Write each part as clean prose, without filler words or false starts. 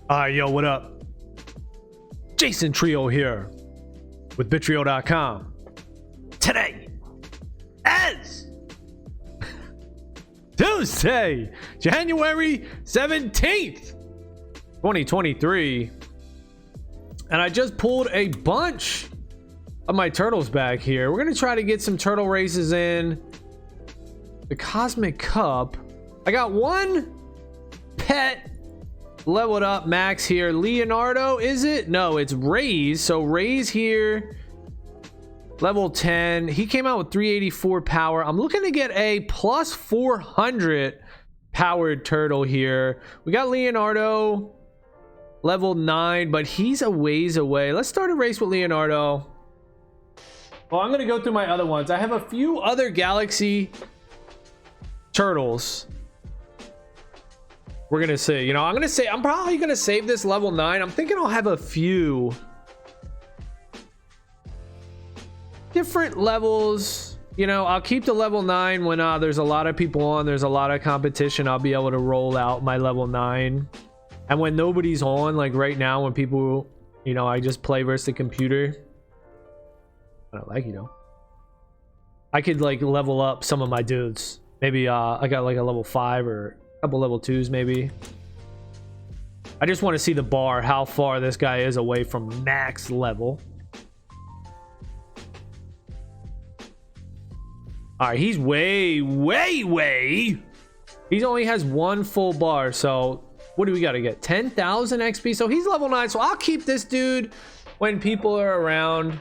Yo, what up? Jason Trio here with Bittrio.com. Today is Tuesday, January 17th, 2023. And I just pulled a bunch of my turtles back here. We're going to try to get some turtle races in. The Cosmic Cup. I got one pet leveled up max here. Leonardo, is it? No, it's Ray's. So Ray's here, level 10. He came out with 384 power. I'm looking to get a plus 400 powered turtle here. We got Leonardo level 9, but he's a ways away. Let's start a race with Leonardo. Well, I'm gonna go through my other ones. I have a few other galaxy turtles. We're gonna see. I'm probably gonna save this level 9. I'm thinking I'll have a few different levels. I'll keep the level 9 when there's a lot of people on, there's a lot of competition. I'll be able to roll out my level 9. And when nobody's on, like right now, when people, I just play versus the computer. I don't like, I could like level up some of my dudes. Maybe I got like a level 5 or a couple level 2s maybe. I just want to see the bar, how far this guy is away from max level. All right, he's way. He only has one full bar, so what do we got to get? 10,000 XP. So he's level 9, so I'll keep this dude when people are around.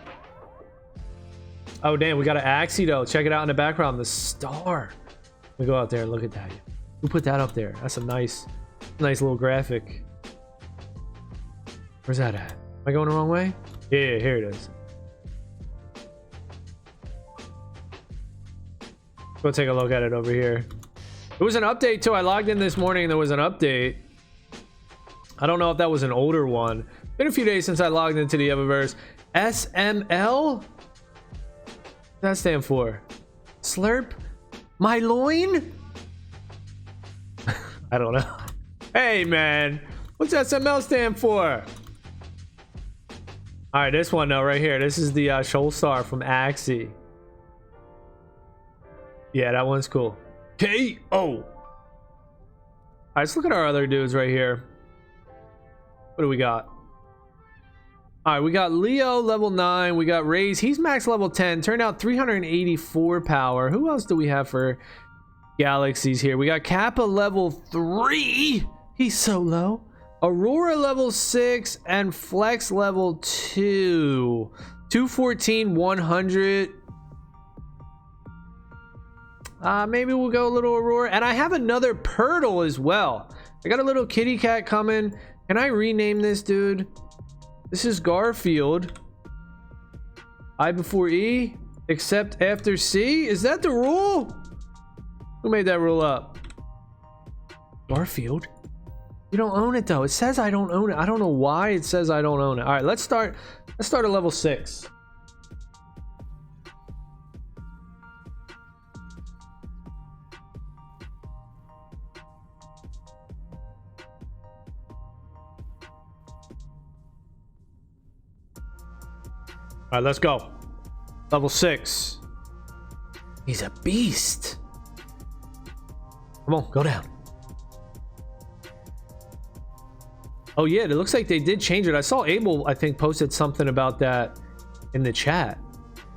Oh damn, we got an Axie though. Check it out in the background, the star. We go out there and look at that. Who put that up there? That's a nice little graphic. Where's that at? Am I going the wrong way? Yeah, here it is. Go take a look at it over here. There was an update too. I logged in this morning and there was an update. I don't know if that was an older one. Been a few days since I logged into the Evaverse. SML? What's that stand for? Slurp my loin? I don't know. Hey man, what's SML stand for? All right, this one though, right here. This is the Shoal Star from Axie. Yeah, that one's cool. KO. All right, let's look at our other dudes right here. What do we got? All right, we got Leo level 9. We got Ray's. He's max level 10. Turned out 384 power. Who else do we have for galaxies here? We got Kappa level 3. He's so low. Aurora level 6 and Flex level 2. 214, 100. Maybe we'll go a little Aurora. And I have another Purrtle as well. I got a little kitty cat coming. Can I rename this dude? This is Garfield. I before E, except after C. Is that the rule? Who made that rule up? Garfield? You don't own it though. It says I don't own it. I don't know why it says I don't own it. All right, let's start at level 6. All right, let's go. Level 6. He's a beast. Come on, go down. Oh yeah, it looks like they did change it. I saw Abel, I think, posted something about that in the chat.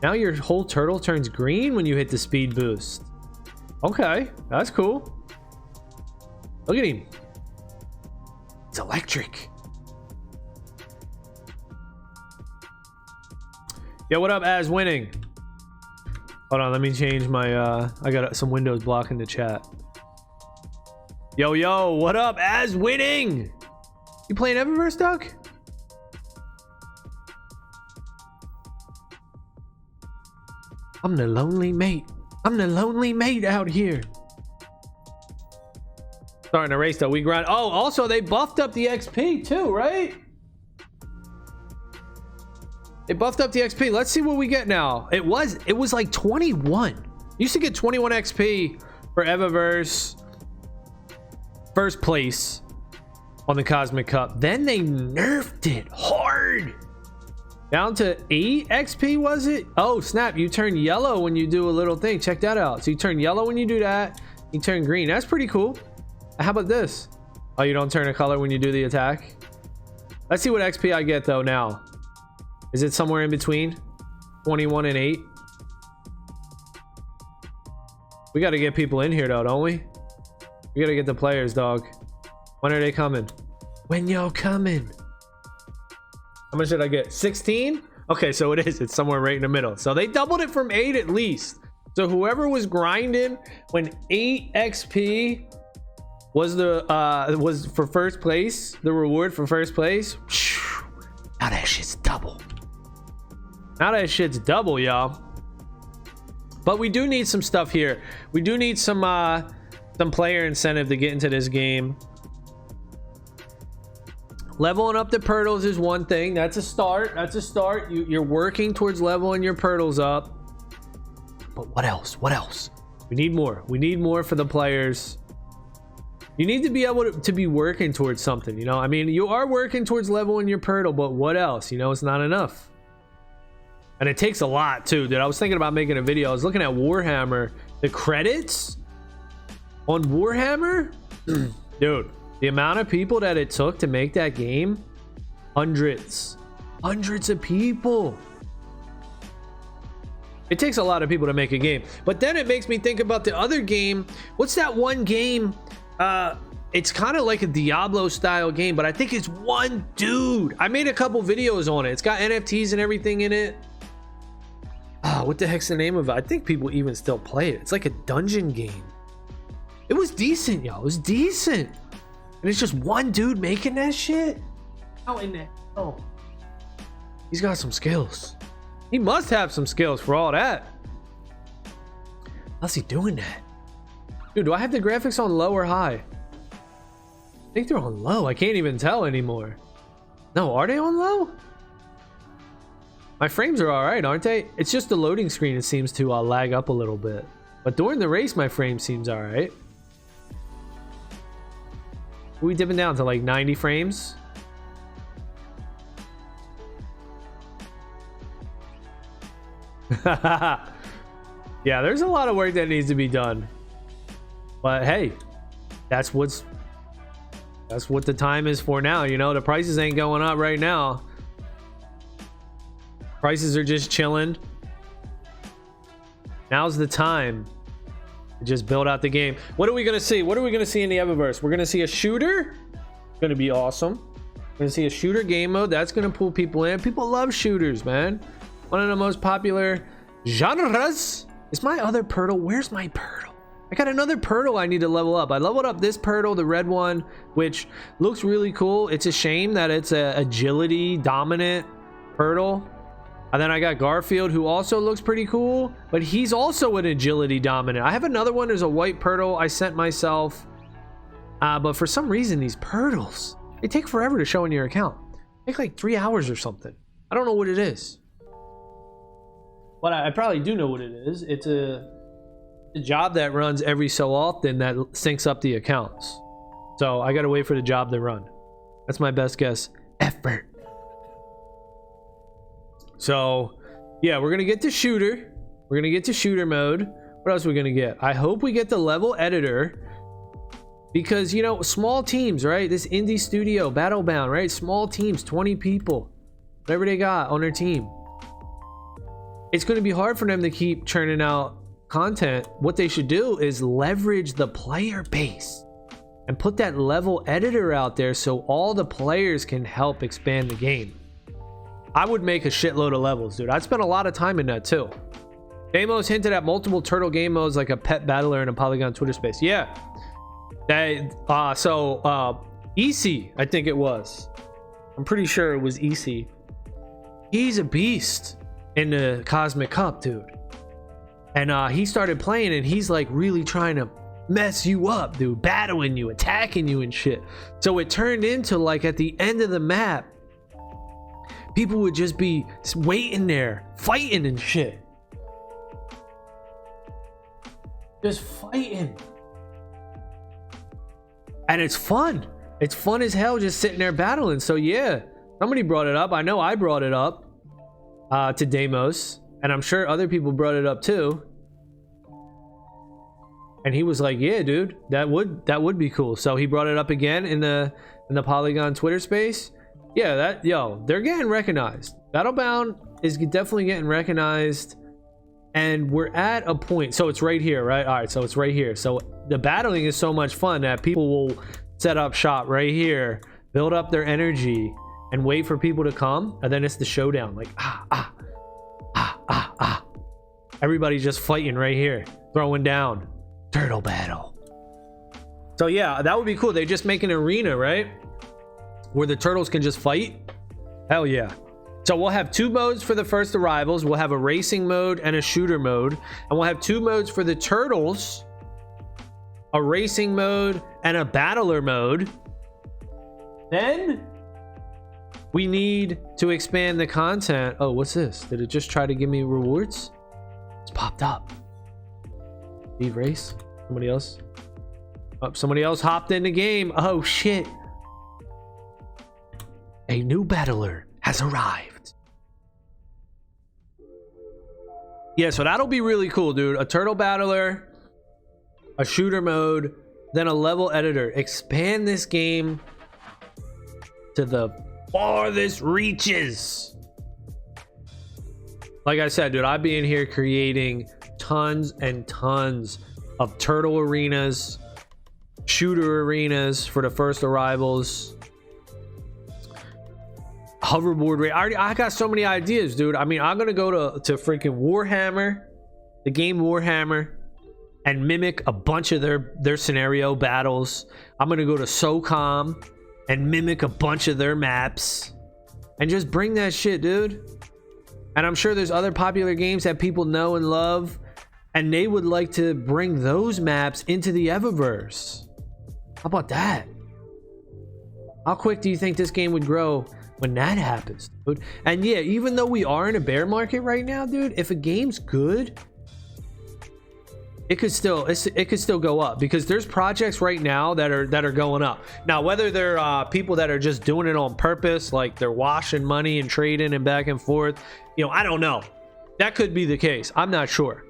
Now your whole turtle turns green when you hit the speed boost. Okay, that's cool. Look at him. It's electric. Yo, what up, As winning? Hold on, let me change my I got some windows blocking the chat. Yo, what up, As winning? You playing Evaverse, Duck? I'm the lonely mate. I'm the lonely mate out here. Starting a race though, we grind. Oh, also they buffed up the XP too, right? They buffed up the XP. Let's see what we get now. It was like 21. Used to get 21 XP for Evaverse first place on the Cosmic Cup. Then they nerfed it hard. Down to 8 XP, was it? Oh, snap. You turn yellow when you do a little thing. Check that out. So you turn yellow when you do that. You turn green. That's pretty cool. How about this? Oh, you don't turn a color when you do the attack? Let's see what XP I get, though, now. Is it somewhere in between? 21 and 8? We got to get people in here, though, don't we? We got to get the players, dog. When are they coming? When y'all coming? How much did I get? 16? Okay, so it is. It's somewhere right in the middle. So they doubled it from 8 at least. So whoever was grinding when 8 XP was was for first place, the reward for first place. Now that shit's double. Now that shit's double, y'all. But we do need some stuff here. We do need some player incentive to get into this game. Leveling up the Purrtles is one thing. That's a start. That's a start. You're working towards leveling your Purrtles up. But what else? What else? We need more. We need more for the players. You need to be able to be working towards something, you know? I mean, you are working towards leveling your Purrtle, but what else? You know, it's not enough. And it takes a lot too, dude. I was thinking about making a video. I was looking at Warhammer. The credits on Warhammer? Dude, the amount of people that it took to make that game, hundreds of people. It takes a lot of people to make a game. But then it makes me think about the other game. What's that one game? It's kind of like a Diablo style game, but I think it's one dude. I made a couple videos on it. It's got NFTs and everything in it. Oh, what the heck's the name of it? I think people even still play it. It's like a dungeon game. It was decent, y'all. It was decent. And it's just one dude making that shit. How in the hell? He's got some skills. He must have some skills for all that. How's he doing that? Dude, do I have the graphics on low or high? I think they're on low. I can't even tell anymore. No, are they on low? My frames are all right, aren't they? It's just the loading screen. It seems to lag up a little bit. But during the race, my frame seems all right. Are we dipping down to like 90 frames? Yeah, there's a lot of work that needs to be done. But hey, that's what the time is for now. You know, the prices ain't going up right now. Prices are just chilling. Now's the time to just build out the game. What are we gonna see? What are we gonna see in the Evaverse? We're gonna see a shooter. Gonna be awesome. We're gonna see a shooter game mode. That's gonna pull people in. People love shooters, man. One of the most popular genres. Is my other Purrtle? Where's my Purrtle? I got another Purrtle I need to level up. I leveled up this Purrtle, the red one, which looks really cool. It's a shame that it's a agility dominant Purrtle. And then I got Garfield, who also looks pretty cool, but he's also an agility dominant. I have another one. There's a white Purrtle I sent myself. But for some reason, these Purrtles, they take forever to show in your account. They take like 3 hours or something. I don't know what it is. But I probably do know what it is. It's a job that runs every so often that syncs up the accounts. So I gotta wait for the job to run. That's my best guess. Effort. So yeah, we're gonna get to shooter. We're gonna get to shooter mode. What else are we gonna get? I hope we get the level editor, because you know, small teams, right? This indie studio, Battlebound, right? Small teams, 20 people, whatever they got on their team. It's going to be hard for them to keep churning out content. What they should do is leverage the player base and put that level editor out there so all the players can help expand the game. I would make a shitload of levels, dude. I'd spend a lot of time in that too. Damos hinted at multiple turtle game modes like a pet battler and a Polygon Twitter space. Yeah. EC, I think it was. I'm pretty sure it was EC. He's a beast in the Cosmic Cup, dude. And he started playing and he's like really trying to mess you up, dude, battling you, attacking you and shit. So it turned into like at the end of the map, people would just be waiting there fighting and shit, just fighting. And it's fun. It's fun as hell just sitting there battling. So yeah, somebody brought it up. I know I brought it up to Deimos, and I'm sure other people brought it up too. And he was like, yeah, dude, that would be cool. So he brought it up again in the Polygon Twitter space. Yeah, they're getting recognized. Battlebound is definitely getting recognized, and we're at a point. So it's right here, right? All right, so it's right here. So the battling is so much fun that people will set up shop right here, build up their energy, and wait for people to come, and then it's the showdown. Like everybody's just fighting right here, throwing down. Turtle battle. So yeah, that would be cool. They just make an arena, right, where the turtles can just fight. Hell yeah. So we'll have 2 modes for the first arrivals. We'll have a racing mode and a shooter mode, and we'll have 2 modes for the turtles, a racing mode and a battler mode. Then we need to expand the content. Oh, what's this? Did it just try to give me rewards? It's popped up. Leave race. Somebody else. Oh, somebody else hopped in the game. Oh shit. A new battler has arrived. Yeah, so that'll be really cool, dude. A turtle battler, a shooter mode, then a level editor. Expand this game to the farthest reaches. Like I said, dude, I'd be in here creating tons and tons of turtle arenas, shooter arenas for the first arrivals, hoverboard race. I got so many ideas, dude. I mean, I'm gonna go to freaking Warhammer, the game Warhammer, and mimic a bunch of their scenario battles. I'm gonna go to SOCOM and mimic a bunch of their maps and just bring that shit, dude. And I'm sure there's other popular games that people know and love, and they would like to bring those maps into the Evaverse. How about that? How quick do you think this game would grow when that happens, dude? And yeah, even though we are in a bear market right now, dude, if a game's good, it could still go up, because there's projects right now that are going up. Now, whether they're people that are just doing it on purpose, like they're washing money and trading and back and forth, you know, I don't know. That could be the case. I'm not sure.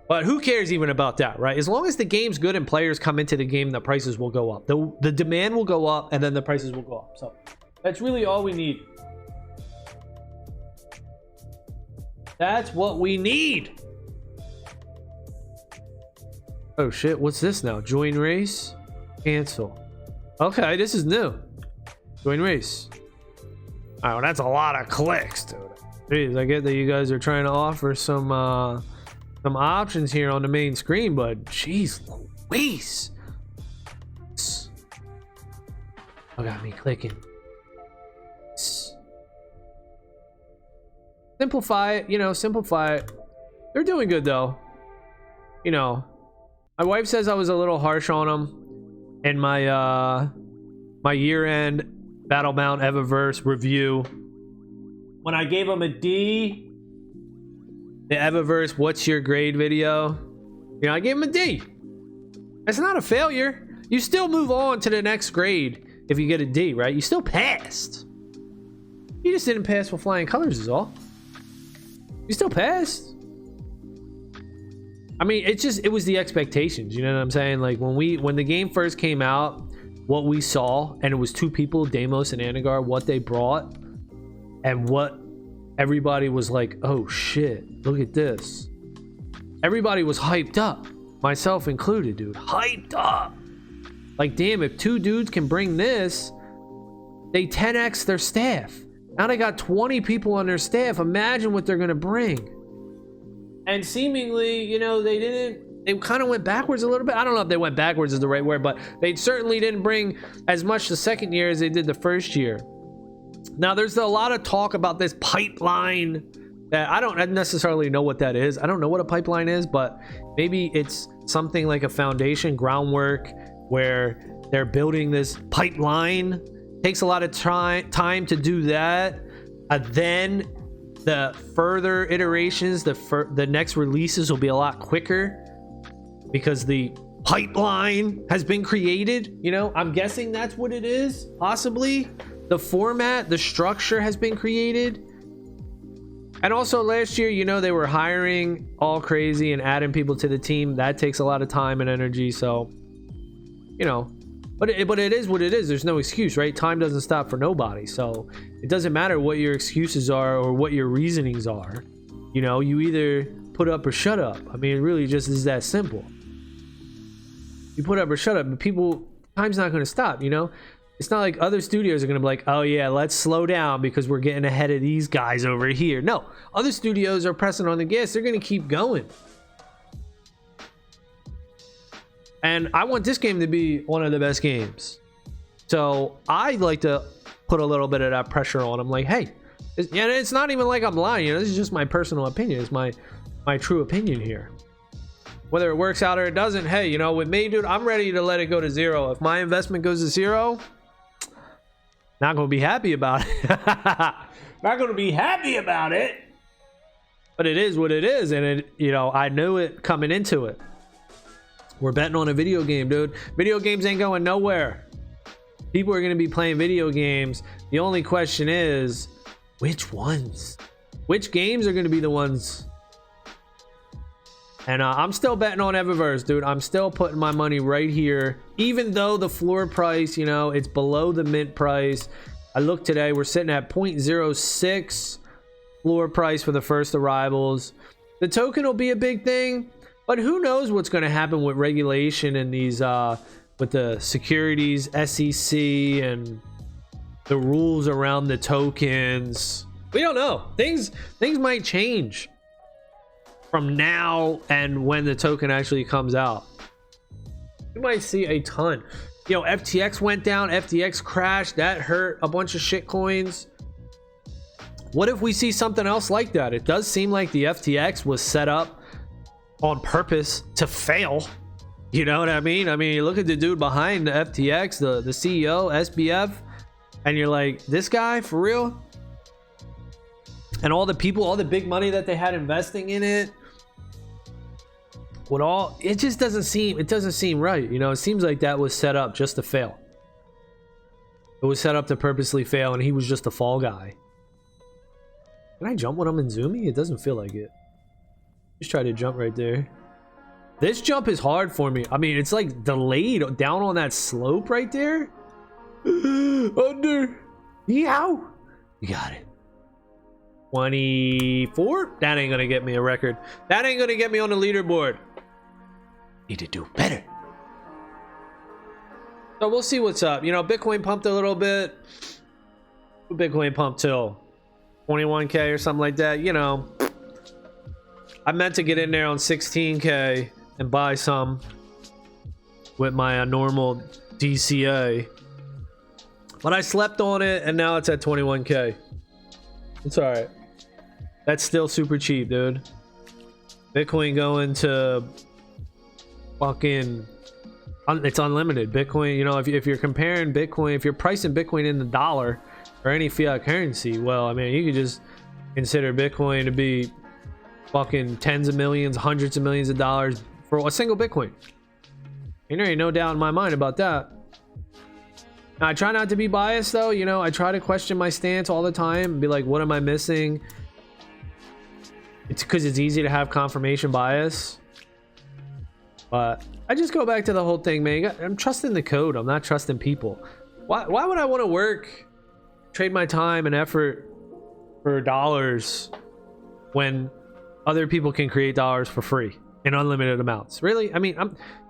But who cares even about that, right? As long as the game's good and players come into the game, the prices will go up. The demand will go up, and then the prices will go up. So that's really all we need. That's what we need. Oh shit, what's this now? Join race? Cancel. Okay, this is new. Join race. Oh, that's a lot of clicks, dude. Jeez, I get that you guys are trying to offer some options here on the main screen, but jeez Louise. Oh, got me clicking. Simplify it, you know, simplify it. They're doing good though. You know, my wife says I was a little harsh on them in my my year-end Battlebound Evaverse review. When I gave them a D, the Evaverse what's your grade video, you know, I gave them a D. It's not a failure. You still move on to the next grade if you get a D, right? You still passed. You just didn't pass with flying colors is all. You still passed. I mean, it was the expectations, you know what I'm saying? Like when the game first came out, what we saw, and it was 2 people, Deimos and Anagar, what they brought, and what everybody was like, oh shit, look at this. Everybody was hyped up, myself included, dude. Hyped up. Like, damn, if 2 dudes can bring this, they 10x their staff. Now they got 20 people on their staff. Imagine what they're gonna bring. And seemingly, you know, they kind of went backwards a little bit. I don't know if they went backwards is the right word, but they certainly didn't bring as much the second year as they did the first year. Now, there's a lot of talk about this pipeline that I don't necessarily know what that is. I don't know what a pipeline is, but maybe it's something like a foundation, groundwork, where they're building this pipeline. Takes a lot of time to do that. Then the further iterations, the next releases will be a lot quicker, because the pipeline has been created. You know, I'm guessing that's what it is. Possibly the format, the structure has been created. And also last year, you know, they were hiring all crazy and adding people to the team. That takes a lot of time and energy. So, you know, but it is what it is. There's no excuse, right? Time doesn't stop for nobody. So it doesn't matter what your excuses are or what your reasonings are. You know, you either put up or shut up. I mean, it really just is that simple. You put up or shut up, but people, time's not going to stop, you know? It's not like other studios are going to be like, oh yeah, let's slow down because we're getting ahead of these guys over here. No, other studios are pressing on the gas. They're going to keep going. And I want this game to be one of the best games. So I like to put a little bit of that pressure on them. Like, hey, it's not even like I'm lying. You know, this is just my personal opinion. It's my true opinion here. Whether it works out or it doesn't, hey, you know, with me, dude, I'm ready to let it go to zero. If my investment goes to zero, not gonna be happy about it. Not gonna be happy about it. But it is what it is, and it, you know, I knew it coming into it. We're betting on a video game, dude. Video games ain't going nowhere. People are gonna be playing video games. The only question is, which ones? Which games are gonna be the ones? And I'm still betting on Evaverse, dude. I'm still putting my money right here. Even though the floor price, you know, it's below the mint price. I looked today, we're sitting at 0.06 floor price for the first arrivals. The token will be a big thing, but who knows what's going to happen with regulation and these, with the securities, SEC, and the rules around the tokens. We don't know. Things might change from now and when the token actually comes out. You might see a ton. You know, FTX went down, FTX crashed, that hurt a bunch of shit coins. What if we see something else like that? It does seem like the FTX was set up on purpose to fail. You know what I mean? I mean, you look at the dude behind the FTX, the CEO, SBF, and you're like, this guy for real? And all the people, all the big money that they had investing in it, with all, it just doesn't seem right. You know, it seems like that was set up just to fail. It was set up to purposely fail, and he was just a fall guy. Can I jump when I'm in zoomy? It doesn't feel like it. Just try to jump right there. This jump is hard for me. I mean, it's like delayed down on that slope right there. Under. Yow. You got it. 24? That ain't gonna get me a record. That ain't gonna get me on the leaderboard. Need to do better. So we'll see what's up. You know, Bitcoin pumped a little bit. Bitcoin pumped till 21k or something like that. You know, I meant to get in there on 16k and buy some with my normal DCA, but I slept on it and now it's at 21k. It's all right. That's still super cheap, dude. Bitcoin going to fucking, it's unlimited. Bitcoin, you know, if you're comparing Bitcoin, if you're pricing Bitcoin in the dollar or any fiat currency, well, I mean, you could just consider Bitcoin to be fucking tens of millions, hundreds of millions of dollars for a single Bitcoin. And there ain't no doubt in my mind about that. Now, I try not to be biased though, you know, I try to question my stance all the time and be like, what am I missing? It's because it's easy to have confirmation bias. But I just go back to the whole thing, man. I'm trusting the code. I'm not trusting people. Why would I want to work, trade my time and effort for dollars when other people can create dollars for free in unlimited amounts? Really? I mean,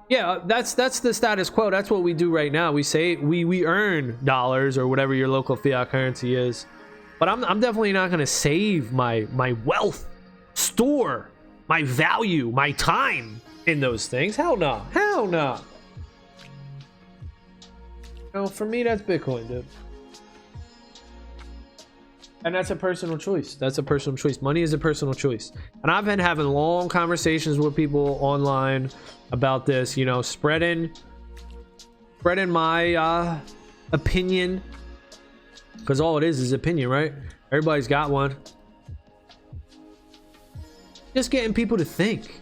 yeah, that's the status quo. That's what we do right now. We say we earn dollars or whatever your local fiat currency is. But I'm definitely not going to save my wealth, store my value, my time in those things. Hell no. Hell no. No, for me, that's Bitcoin, dude. And that's a personal choice. That's a personal choice. Money is a personal choice. And I've been having long conversations with people online about this, you know, spreading my opinion. Because all it is opinion, right? Everybody's got one. Just getting people to think.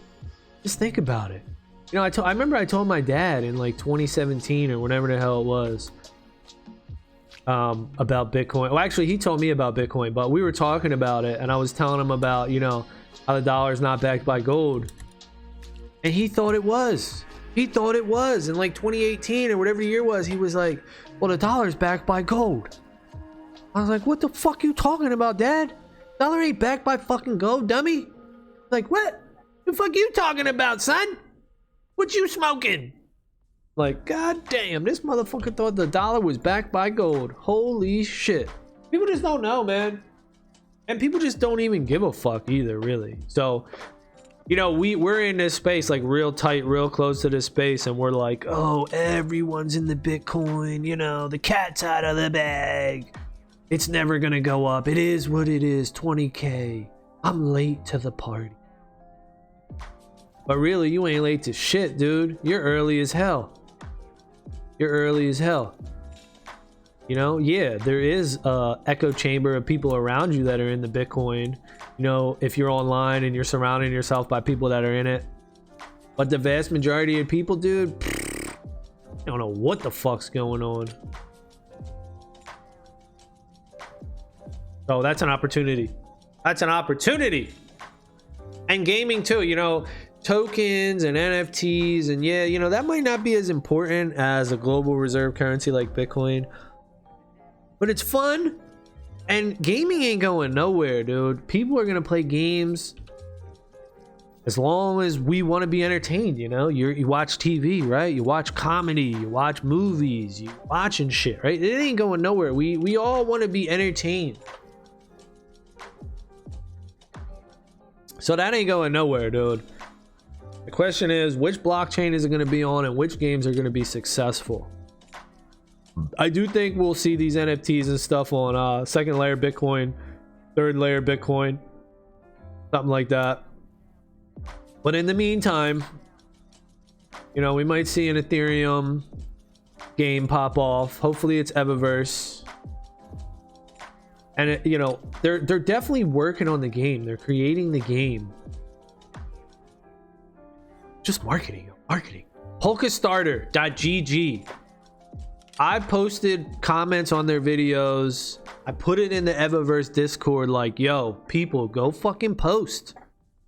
Just think about it. You know, I remember I told my dad in like 2017 or whenever the hell it was, about Bitcoin. Well, actually, he told me about Bitcoin, but we were talking about it, and I was telling him about, you know, how the dollar is not backed by gold, and he thought it was. He thought it was in like 2018 or whatever the year was. He was like, "Well, the dollar's backed by gold." I was like, "What the fuck you talking about, Dad? Dollar ain't backed by fucking gold, dummy." Like, what the fuck you talking about, son? What you smoking? Like, god damn, this motherfucker thought the dollar was backed by gold. Holy shit. People just don't know, man. And people just don't even give a fuck either, really. So, you know, we're in this space, like real tight, real close to this space, and we're like, oh, everyone's in the Bitcoin, you know, the cat's out of the bag. It's never gonna go up. It is what it is, 20K. I'm late to the party. But really, you ain't late to shit, dude. You're early as hell. You're early as hell. You know, yeah, there is a echo chamber of people around you that are in the Bitcoin. You know, if you're online and you're surrounding yourself by people that are in it. But the vast majority of people, dude, I don't know what the fuck's going on. So that's an opportunity. That's an opportunity. And gaming too, you know, tokens and NFTs, and yeah, you know, that might not be as important as a global reserve currency like Bitcoin, but it's fun. And gaming ain't going nowhere, dude. People are gonna play games as long as we want to be entertained. You know, you watch TV, right? You watch comedy, you watch movies, you watching shit, right? It ain't going nowhere. We all want to be entertained. So that ain't going nowhere, dude. The question is, which blockchain is it going to be on, and which games are going to be successful? I do think we'll see these NFTs and stuff on second layer Bitcoin, third layer Bitcoin, something like that. But in the meantime, you know, we might see an Ethereum game pop off. Hopefully it's Evaverse. And you know, they're definitely working on the game. They're creating the game. Just marketing. Polkastarter.gg. I posted comments on their videos. I put it in the Evaverse Discord like, yo, people, go fucking post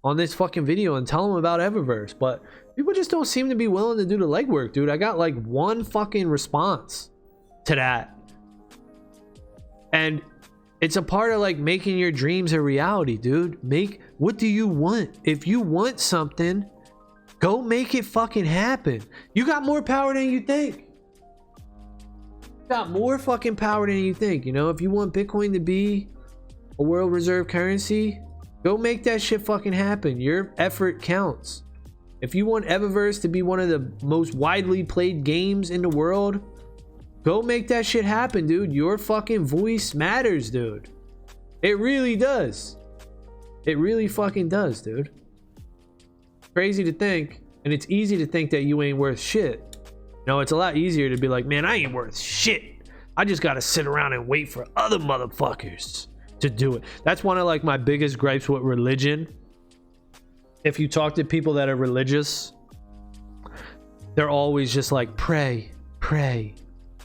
on this fucking video and tell them about Evaverse. But people just don't seem to be willing to do the legwork, dude. I got like one fucking response to that. And it's a part of like making your dreams a reality, dude. What do you want? If you want something, go make it fucking happen. You got more power than you think. You got more fucking power than you think. You know, if you want Bitcoin to be a world reserve currency, go make that shit fucking happen. Your effort counts. If you want Evaverse to be one of the most widely played games in the world, go make that shit happen, dude. Your fucking voice matters, dude. It really does. It really fucking does, dude. Crazy to think, and it's easy to think that you ain't worth shit. You know, it's a lot easier to be like, man, I ain't worth shit. I just gotta sit around and wait for other motherfuckers to do it. That's one of like my biggest gripes with religion. If you talk to people that are religious, they're always just like, pray.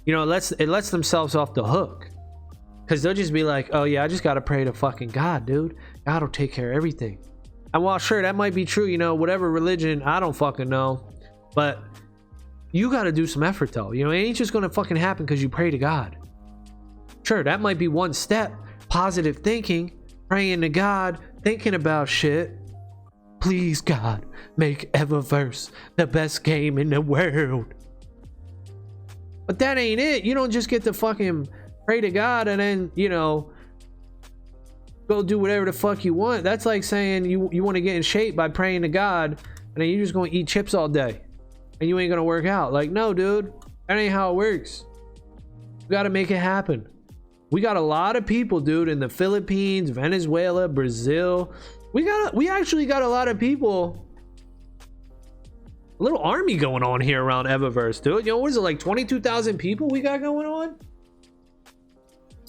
You know, it lets themselves off the hook, because they'll just be like, oh yeah, I just gotta pray to fucking God, dude. God will take care of everything. And while sure, that might be true, you know, whatever religion, I don't fucking know, but you gotta do some effort though. You know, it ain't just gonna fucking happen because you pray to God. Sure, that might be one step. Positive thinking, praying to God, thinking about shit. Please, God, make Evaverse the best game in the world. But that ain't it. You don't just get to fucking pray to God and then, you know, go do whatever the fuck you want. That's like saying you want to get in shape by praying to God, and then you're just going to eat chips all day and you ain't going to work out. Like, no, dude, that ain't how it works. You got to make it happen. We got a lot of people, dude, in the Philippines, Venezuela, Brazil. We actually got a lot of people. A little army going on here around Evaverse, dude. You know, what is it, like 22,000 people we got going on?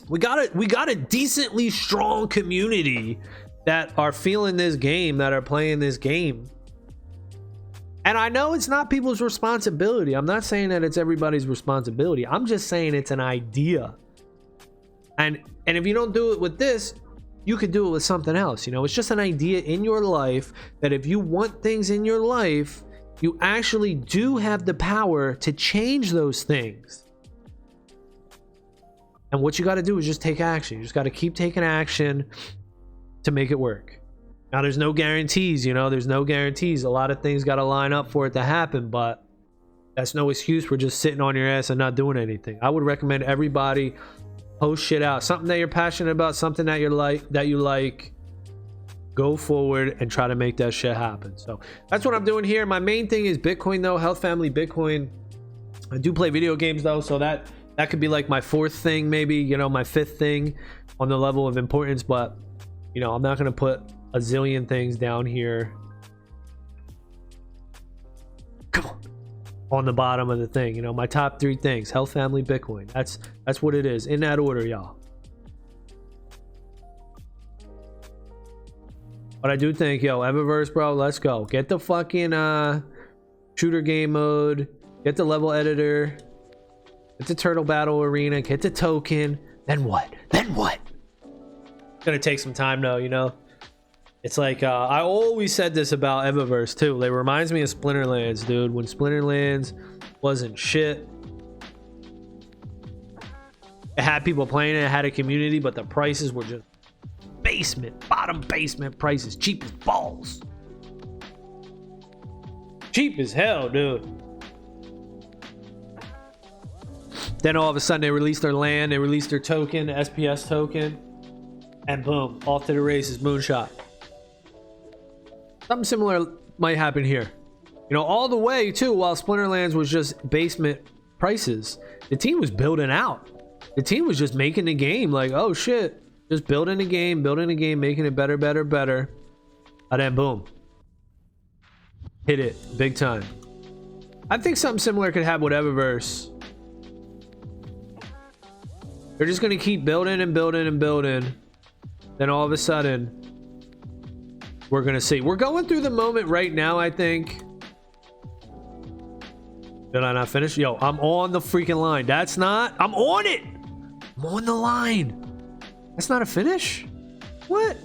We got a decently strong community that are feeling this game, that are playing this game. And I know it's not people's responsibility. I'm not saying that it's everybody's responsibility. I'm just saying it's an idea. And if you don't do it with this, you could do it with something else. You know, it's just an idea in your life that if you want things in your life, you actually do have the power to change those things. And what you got to do is just take action. You just got to keep taking action to make it work. Now, there's no guarantees, you know, there's no guarantees. A lot of things got to line up for it to happen, but that's no excuse for just sitting on your ass and not doing anything. I would recommend everybody post shit out. Something that you're passionate about, something that you like. Go forward and try to make that shit happen. So that's what I'm doing here. My main thing is Bitcoin though, health, family, Bitcoin. I do play video games though, so that could be like my fourth thing, maybe, you know, my fifth thing on the level of importance. But you know, I'm not gonna put a zillion things down here. Come on the bottom of the thing. You know, my top three things: health, family, Bitcoin. That's what it is, in that order, y'all. But I do think, yo, Evaverse, bro, let's go. Get the fucking shooter game mode. Get the level editor. Get the turtle battle arena. Get the token. Then what? Then what? It's gonna take some time though, you know. It's like I always said this about Evaverse too. It reminds me of Splinterlands, dude. When Splinterlands wasn't shit, it had people playing it, it had a community, but the prices were just bottom basement prices, cheap as balls, cheap as hell, dude. Then all of a sudden they released their land, they released their token, the SPS token, and boom, off to the races, moonshot. Something similar might happen here, you know, all the way too. While Splinterlands was just basement prices, the team was building out. The team was just making the game like, oh shit, just building the game, making it better. And then boom, hit it big time. I think something similar could happen with Evaverse. They're just gonna keep building. Then all of a sudden, we're gonna see. We're going through the moment right now, I think. Did I not finish? Yo, I'm on the freaking line. That's not. I'm on it. I'm on the line. That's not a finish? What?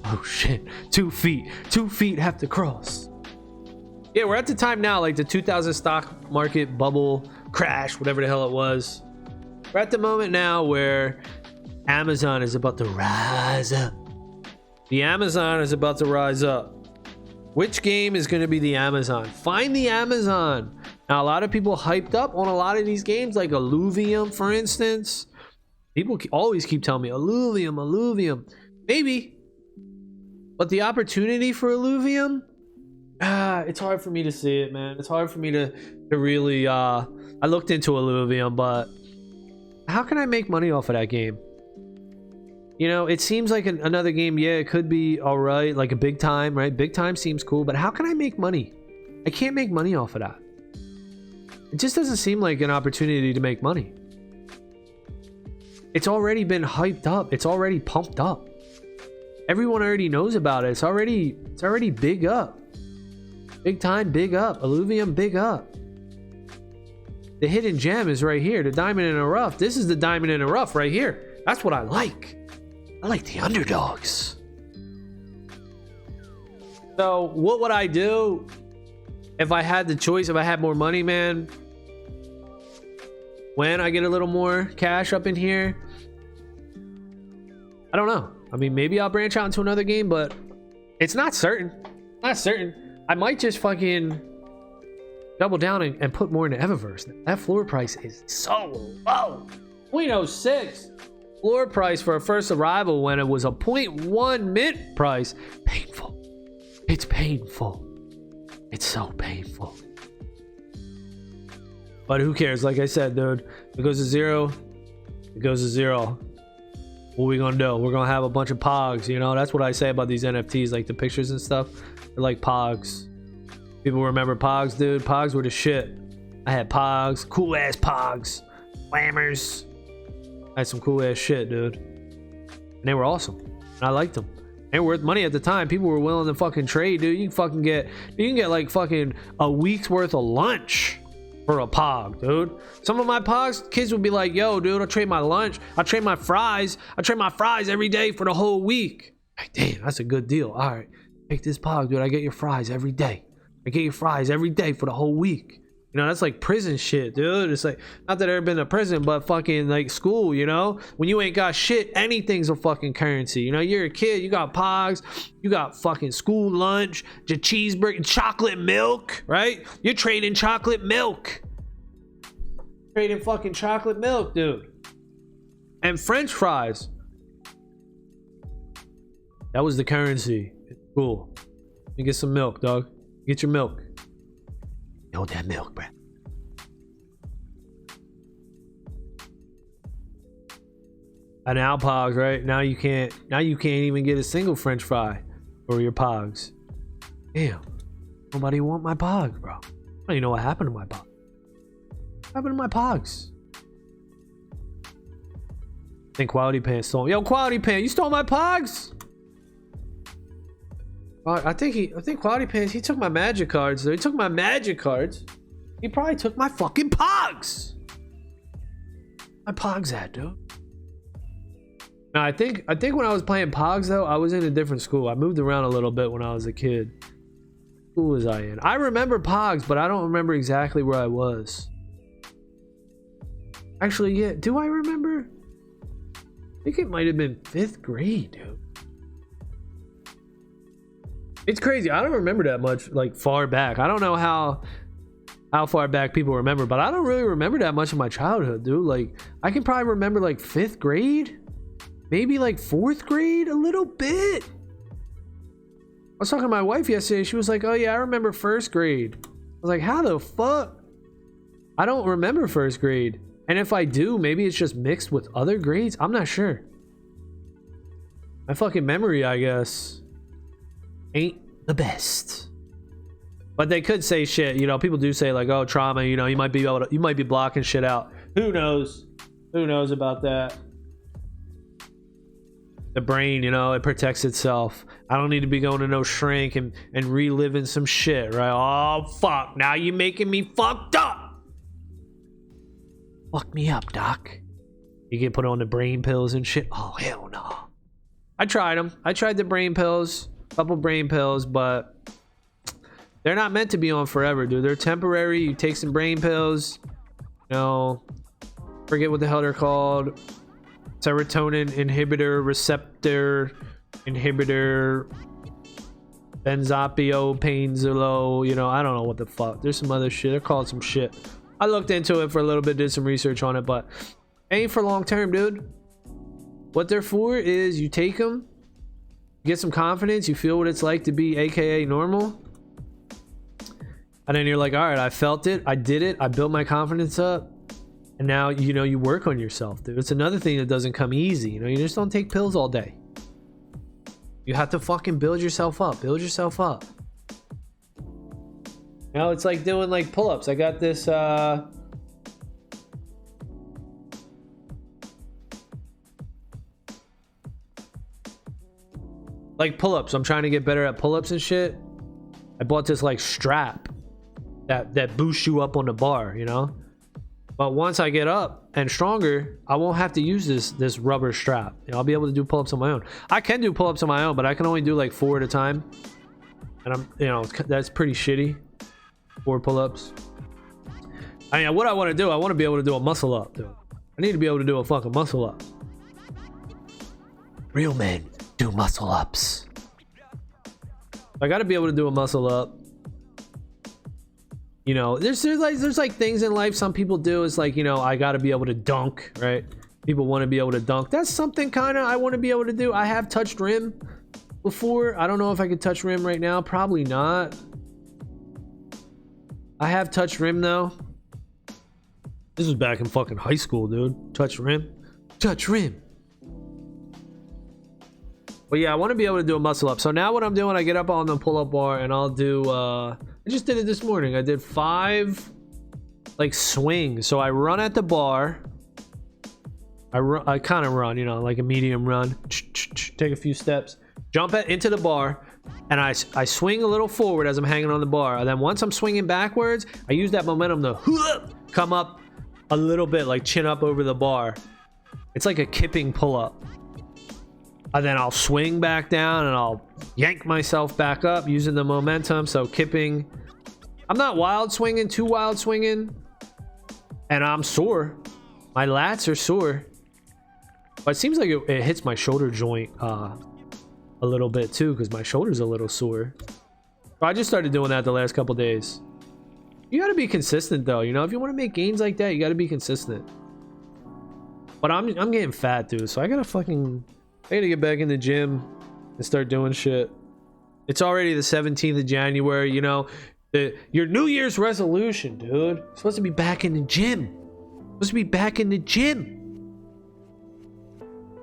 Oh shit. 2 feet. 2 feet have to cross. Yeah, we're at the time now, like the 2000 stock market bubble crash, whatever the hell it was. We're at the moment now where Amazon is about to rise up. The Amazon is about to rise up. Which game is going to be the Amazon? Find the Amazon. Now, a lot of people hyped up on a lot of these games, like Illuvium, for instance. People always keep telling me Illuvium. Maybe. But the opportunity for Illuvium, it's hard for me to see it, man. It's hard for me to really, I looked into Illuvium, but how can I make money off of that game? You know, it seems like another game. Yeah, it could be all right, like a big time, right? Big time seems cool, but how can I make money? I can't make money off of that. It just doesn't seem like an opportunity to make money. It's already been hyped up. It's already pumped up. Everyone already knows about it. It's already big up. Big time, big up. Illuvium, big up. The hidden gem is right here. The diamond in the rough. This is the diamond in the rough right here. That's what I like. I like the underdogs. So what would I do if I had the choice, if I had more money, man? When I get a little more cash up in here, I don't know. I mean, maybe I'll branch out into another game, but it's not certain. Not certain. I might just fucking double down and put more into Evaverse. That floor price is so low. 0.06 floor price for a first arrival when it was a 0.1 mint price. Painful. It's painful. It's so painful. But who cares? Like I said, dude, it goes to zero. It goes to zero. What are we gonna do? We're gonna have a bunch of pogs, you know? That's what I say about these NFTs, like the pictures and stuff. They're like pogs. People remember pogs, dude. Pogs were the shit. I had pogs, cool ass pogs, whammers. I had some cool ass shit, dude. And they were awesome. And I liked them. Ain't worth money at the time. People were willing to fucking trade, dude. You can get like fucking a week's worth of lunch for a pog, dude. Some of my pogs kids would be like, yo, dude, I'll trade my lunch, I'll trade my fries, every day for the whole week. Like, damn, that's a good deal. All right, take this pog, dude. I get your fries every day. I get your fries every day for the whole week. You know, that's like prison shit, dude. It's like, not that I've ever been to prison, but fucking like school, you know? When you ain't got shit, anything's a fucking currency. You know, you're a kid, you got pogs, you got fucking school lunch, your cheeseburger, chocolate milk, right? You're trading chocolate milk. Trading fucking chocolate milk, dude. And French fries. That was the currency. Cool. You get some milk, dog. Get your milk. Hold that milk, bro. And now pogs, right? Now you can't even get a single French fry for your pogs. Damn. Nobody want my pogs, bro. I don't even know what happened to my pogs. What happened to my pogs? I think Quality Pants stole. Yo, Quality Pants, you stole my pogs? I think Quality Pants, he took my magic cards though. He took my magic cards. He probably took my fucking pogs. My pogs at, dude. Now I think when I was playing pogs though, I was in a different school. I moved around a little bit when I was a kid. What school was I in? I remember pogs, but I don't remember exactly where I was. Actually, yeah, do I remember? I think it might have been 5th grade, dude. It's crazy. I don't remember that much, like, far back. I don't know how far back people remember, but I don't really remember that much of my childhood, dude. Like, I can probably remember like 5th grade, maybe like 4th grade, a little bit. I was talking to my wife yesterday. She was like, oh yeah, I remember 1st grade. I was like, how the fuck? I don't remember 1st grade. And if I do, maybe it's just mixed with other grades. I'm not sure. My fucking memory, I guess, ain't the best. But they could say shit, you know. People do say like, oh, trauma, you know, you might be blocking shit out. Who knows about that? The brain, you know, it protects itself. I don't need to be going to no shrink and reliving some shit, right? Oh fuck, now you making me fucked up. Fuck me up, doc. You get put on the brain pills and shit. Oh hell no. I tried them. I tried the brain pills, couple brain pills, but they're not meant to be on forever, dude. They're temporary. You take some brain pills, you know, forget what the hell they're called. Serotonin inhibitor, receptor inhibitor, benzodiazepine, you know, I don't know what the fuck. There's some other shit. They're called some shit. I looked into it for a little bit, did some research on it, but ain't for long term, dude. What they're for is you take them, get some confidence, you feel what it's like to be AKA normal, and then you're like, all right, I felt it, I did it, I built my confidence up, and now, you know, you work on yourself, dude. It's another thing that doesn't come easy, you know. You just don't take pills all day. You have to fucking build yourself up. You know, it's like doing like pull-ups. I got this like pull-ups. I'm trying to get better at pull-ups and shit. I bought this like strap that boosts you up on the bar, you know. But once I get up and stronger, I won't have to use this rubber strap. You know, I'll be able to do pull-ups on my own. I can do pull-ups on my own, but I can only do like 4 at a time, and that's pretty shitty. 4 pull-ups. I mean, what I want to do, I want to be able to do a muscle up, dude. I need to be able to do a fucking muscle up. Real men do muscle ups. I got to be able to do a muscle up. You know, there's like things in life some people do. It's like, you know, I got to be able to dunk, right? People want to be able to dunk. That's something kind of I want to be able to do. I have touched rim before. I don't know if I could touch rim right now. Probably not. I have touched rim though. This was back in fucking high school, dude. Touch rim. But yeah, I want to be able to do a muscle up. So now what I'm doing, I get up on the pull-up bar and I'll do I just did it this morning. I did 5 like swings. So I run at the bar. I kind of run, you know, like a medium run. Take a few steps. jump into the bar, and I swing a little forward as I'm hanging on the bar. And then once I'm swinging backwards, I use that momentum to come up a little bit, like chin up over the bar. It's like a kipping pull-up. And then I'll swing back down and I'll yank myself back up using the momentum. So kipping. I'm not wild swinging, too wild swinging. And I'm sore. My lats are sore. But it seems like it hits my shoulder joint a little bit too, because my shoulder's a little sore. I just started doing that the last couple days. You got to be consistent though, you know, if you want to make gains like that, you got to be consistent. But I'm getting fat, dude, so I gotta get back in the gym and start doing shit. It's already the 17th of January, you know, your New Year's resolution, dude. You're supposed to be back in the gym.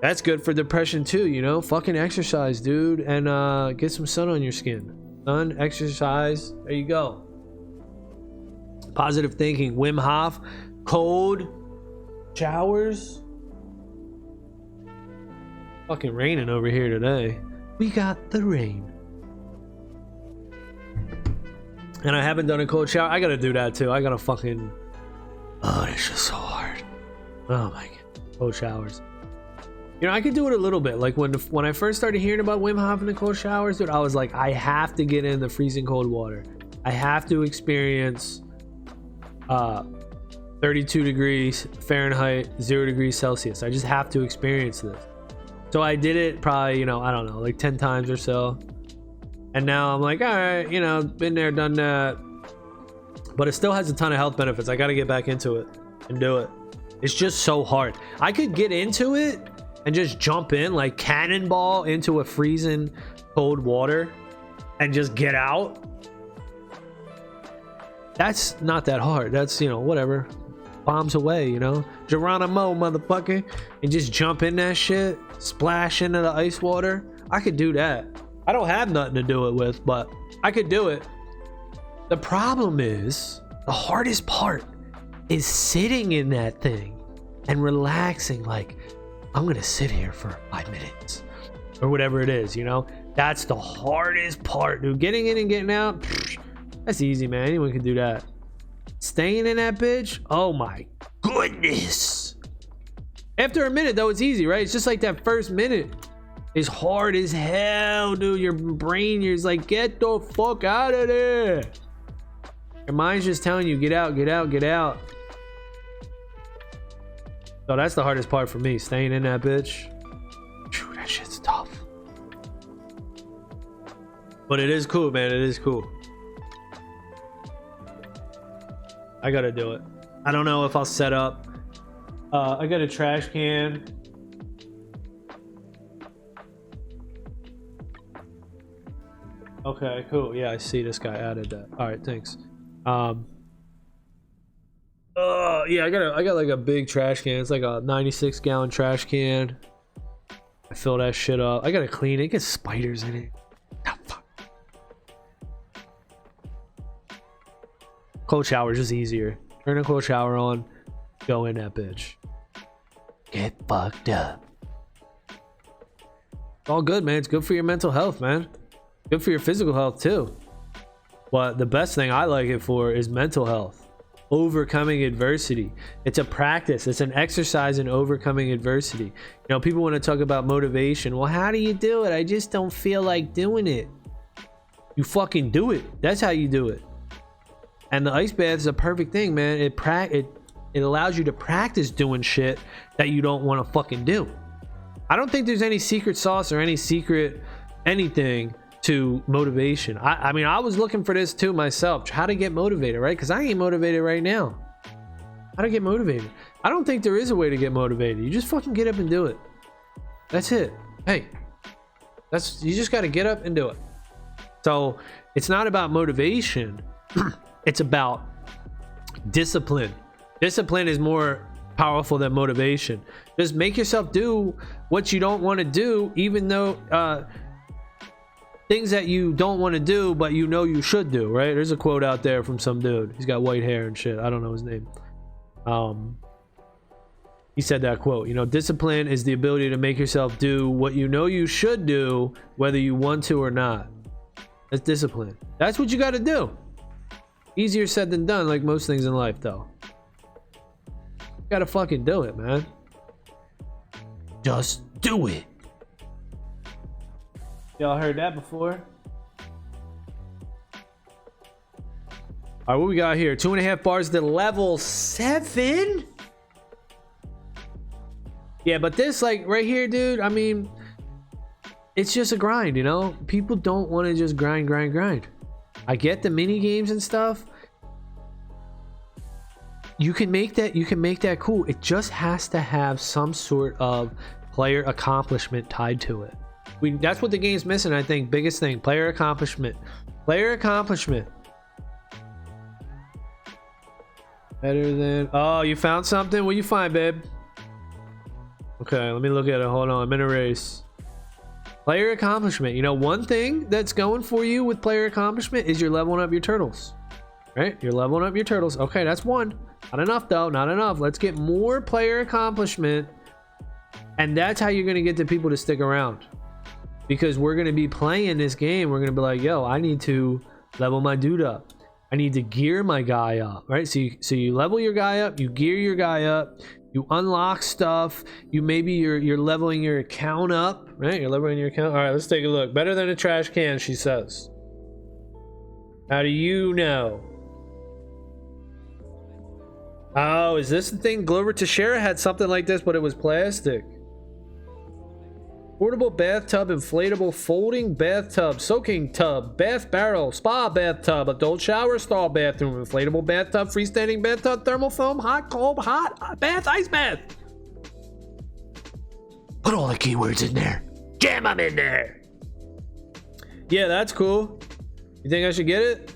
That's good for depression too, you know. Fucking exercise, dude, and get some sun on your skin. Sun, exercise, there you go. Positive thinking, Wim Hof, cold showers. Fucking raining over here today. We got the rain. And I haven't done a cold shower. I gotta do that too. I gotta fucking... Oh, it's just so hard. Oh my god. Cold showers. You know, I could do it a little bit. Like when I first started hearing about Wim Hof and the cold showers, dude, I was like, I have to get in the freezing cold water. I have to experience 32 degrees Fahrenheit, 0 degrees Celsius. I just have to experience this. So I did it probably, you know, I don't know, like 10 times or so. And now I'm like, all right, you know, been there, done that. But it still has a ton of health benefits. I got to get back into it and do it. It's just so hard. I could get into it and just jump in like cannonball into a freezing cold water and just get out. That's not that hard. That's, you know, whatever. Bombs away, you know. Geronimo, motherfucker. And just jump in that shit. Splash into the ice water. I could do that. I don't have nothing to do it with, but I could do it. The problem is, the hardest part is sitting in that thing and relaxing. Like, I'm gonna sit here for 5 minutes or whatever it is, you know. That's the hardest part, dude. Getting in and getting out, that's easy, man. Anyone can do that. Staying in that bitch, oh my goodness. After a minute though, it's easy, right? It's just like that first minute is hard as hell, dude. Your brain, you're just like, get the fuck out of there. Your mind's just telling you, get out, get out, get out. So that's the hardest part for me, staying in that bitch. Phew, that shit's tough. But it is cool, man. It is cool. I gotta do it. I don't know if I'll set up. I got a trash can. Okay, cool. Yeah, I see this guy added that. All right, thanks. Yeah, I got like a big trash can. It's like a 96-gallon trash can. I fill that shit up. I gotta clean it. It gets spiders in it. Oh, fuck. Cold shower is just easier. Turn a cold shower on. Go in that bitch. Get fucked up. It's all good, man. It's good for your mental health, man. Good for your physical health too. But the best thing I like it for is mental health. Overcoming adversity. It's a practice. It's an exercise in overcoming adversity. You know, people want to talk about motivation. Well, how do you do it? I just don't feel like doing it. You fucking do it. That's how you do it. And the ice bath is a perfect thing, man. It allows you to practice doing shit that you don't want to fucking do. I don't think there's any secret sauce or any secret anything to motivation. I mean, I was looking for this too myself. How to get motivated, right? Because I ain't motivated right now. How to get motivated? I don't think there is a way to get motivated. You just fucking get up and do it. That's it. Hey, you just got to get up and do it. So it's not about motivation. It's about discipline. Discipline is more powerful than motivation. Just make yourself do what you don't want to do, even though things that you don't want to do but you know you should do, right? There's a quote out there from some dude. He's got white hair and shit. I don't know his name. He said that quote, you know, discipline is the ability to make yourself do what you know you should do, whether you want to or not. That's discipline. That's what you got to do. Easier said than done, like most things in life, though. You gotta fucking do it, man. Just do it. Y'all heard that before? All right, what we got here? 2.5 bars to level 7. Yeah, but this, like, right here, dude, I mean, it's just a grind, you know? People don't want to just grind. I get the mini games and stuff. You can make that cool. It just has to have some sort of player accomplishment tied to it. That's what the game's missing, I think. Biggest thing, player accomplishment. Better than... Oh, you found something? What you find, babe? Okay, let me look at it. Hold on, I'm in a race. Player accomplishment. You know, one thing that's going for you with player accomplishment is you're leveling up your turtles. Right? You're leveling up your turtles. Okay, that's one. Not enough, though. Not enough. Let's get more player accomplishment. And that's how you're going to get the people to stick around. Because we're going to be playing this game. We're going to be like, yo, I need to level my dude up. I need to gear my guy up. Right? So you level your guy up. You gear your guy up. You unlock stuff. You're leveling your account up, right? You're leveling your account. All right, let's take a look. Better than a trash can, she says. How do you know? Oh, is this the thing? Glover Teixeira had something like this, but it was plastic. Portable bathtub, inflatable folding bathtub, soaking tub, bath barrel, spa bathtub, adult shower stall bathroom, inflatable bathtub, freestanding bathtub, thermal foam, hot, cold, hot, bath, ice bath. Put all the keywords in there. Jam them in there. Yeah, that's cool. You think I should get it?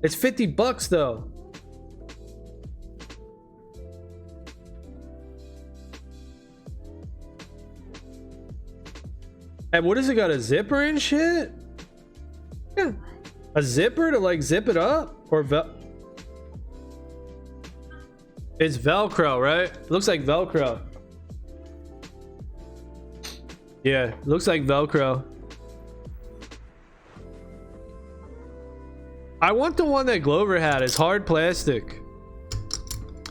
It's $50 though. And what does it got, a zipper and shit? Yeah. A zipper to like zip it up? Or it's Velcro, right? It looks like Velcro. Yeah, it looks like Velcro. I want the one that Glover had. It's hard plastic.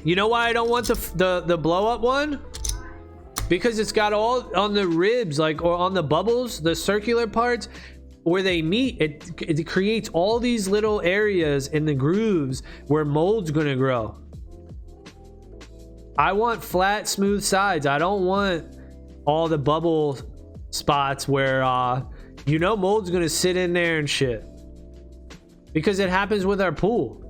You know why I don't want the blow up one? Because it's got all on the ribs, like, or on the bubbles, the circular parts where they meet, it creates all these little areas in the grooves where mold's gonna grow. I want flat, smooth sides. I don't want all the bubble spots where you know, mold's gonna sit in there and shit. Because it happens with our pool.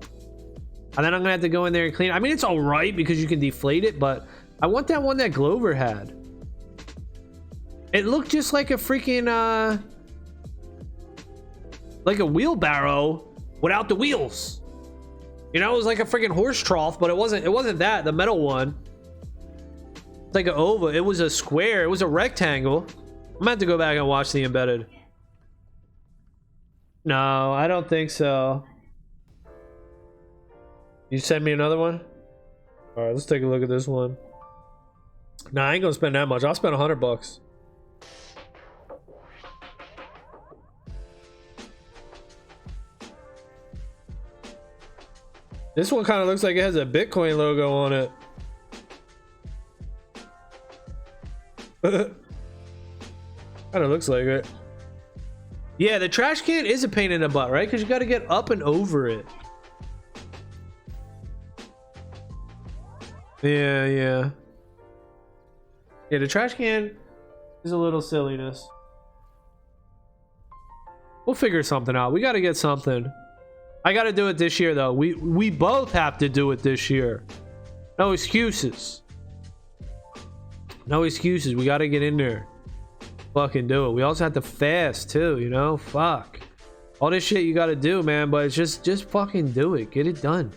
And then I'm gonna have to go in there and clean. I mean, it's all right because you can deflate it, but I want that one that Glover had. It looked just like a freaking like a wheelbarrow without the wheels. You know, it was like a freaking horse trough, but it wasn't that, the metal one. It's like an oval. It was a square. It was a rectangle. I'm gonna have to go back and watch the embedded. No, I don't think so. You send me another one? All right, let's take a look at this one. Nah, I ain't gonna spend that much. I'll spend $100. This one kind of looks like it has a Bitcoin logo on it. Kind of looks like it. Yeah, the trash can is a pain in the butt, right? Because you got to get up and over it. Yeah, the trash can is a little silliness. We'll figure something out. We got to get something. I got to do it this year, though. We both have to do it this year. No excuses. No excuses. We got to get in there. Fucking do it. We also have to fast, too, you know? Fuck. All this shit you got to do, man. But it's just fucking do it. Get it done.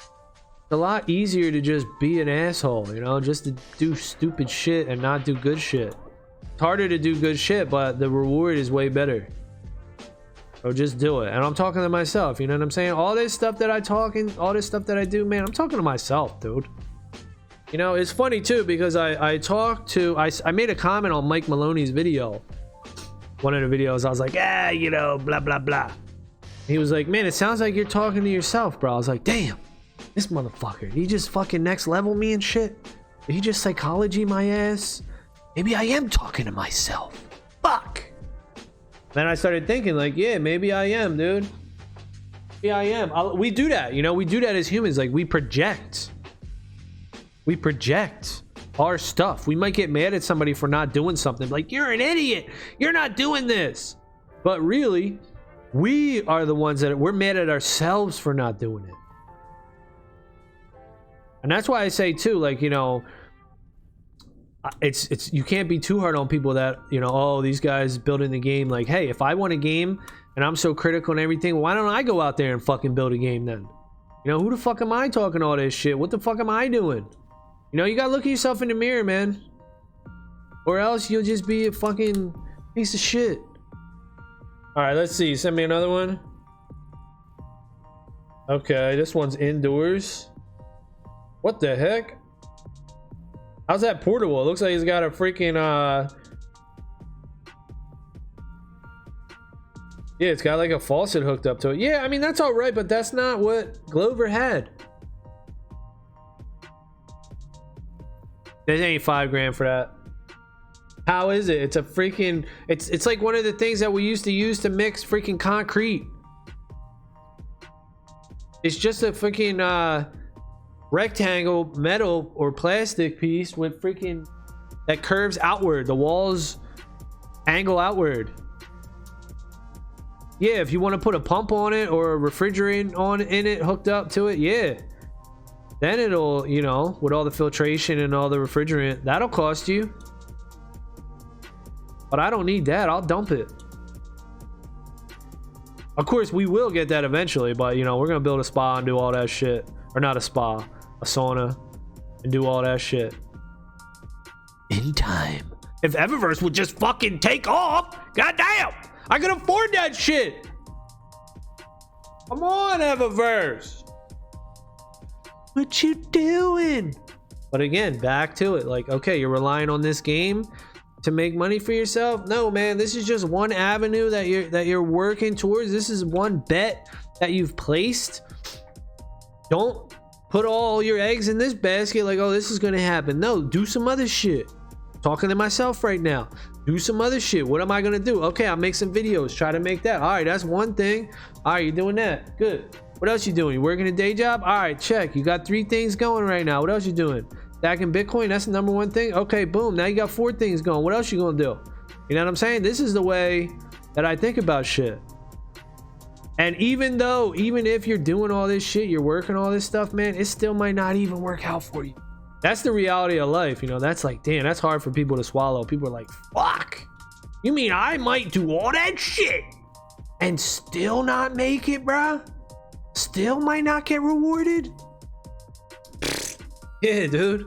It's a lot easier to just be an asshole, you know? Just to do stupid shit and not do good shit. It's harder to do good shit, but the reward is way better. So just do it. And I'm talking to myself, you know what I'm saying? All this stuff that I talk and all this stuff that I do, man, I'm talking to myself, dude. You know, it's funny too because I made a comment on Mike Maloney's video. One of the videos, I was like, yeah, you know, blah blah blah. He was like, man, it sounds like you're talking to yourself, bro. I was like, damn, this motherfucker, he just fucking next level me and shit. Did he just psychology my ass? Maybe I am talking to myself. Fuck. Then I started thinking like, yeah, maybe I am, dude. Yeah, I am. We do that, you know, we do that as humans. Like we project our stuff. We might get mad at somebody for not doing something, like, you're an idiot, you're not doing this. But really, we are the ones that we're mad at ourselves for not doing it. And that's why I say too, like, you know, it's you can't be too hard on people that, you know, oh, these guys building the game. Like, hey, if I want a game and I'm so critical and everything, why don't I go out there and fucking build a game then? You know, who the fuck am I talking all this shit? What the fuck am I doing? You know, you gotta look at yourself in the mirror, man, or else you'll just be a fucking piece of shit. All right, let's see. Send me another one. Okay, this one's indoors. What the heck? How's that portable? It looks like he's got a freaking yeah, it's got like a faucet hooked up to it. Yeah, I mean, that's all right, but that's not what Glover had. There ain't $5 for that. How is it? It's a freaking, it's like one of the things that we used to use to mix freaking concrete. It's just a freaking rectangle metal or plastic piece with freaking that curves outward. The walls angle outward. Yeah, if you want to put a pump on it or a refrigerant on in it hooked up to it, yeah, then it'll, you know, with all the filtration and all the refrigerant, that'll cost you. But I don't need that. I'll dump it. Of course, we will get that eventually, but, you know, we're gonna build a spa and do all that shit. Or not a spa, a sauna, and do all that shit in time. If Evaverse would just fucking take off, goddamn, I can afford that shit. Come on, Evaverse. What you doing? But again, back to it. Like, okay, you're relying on this game to make money for yourself? No, man, this is just one avenue that you're working towards. This is one bet that you've placed. Don't put all your eggs in this basket like, oh, this is gonna happen. No, do some other shit. Talking to myself right now. Do some other shit. What am I gonna do? Okay, I'll make some videos. Try to make that. All right, that's one thing. All right, you're doing that. Good. What else you doing? You working a day job? All right, check. You got 3 things going right now. What else you doing? Stacking Bitcoin, that's the #1 thing. Okay, boom. Now you got 4 things going. What else you gonna do? You know what I'm saying? This is the way that I think about shit. And even if you're doing all this shit, you're working all this stuff, man, it still might not even work out for you. That's the reality of life. You know, that's like, damn, that's hard for people to swallow. People are like, fuck, you mean I might do all that shit and still not make it, bruh? Still might not get rewarded? Yeah, dude,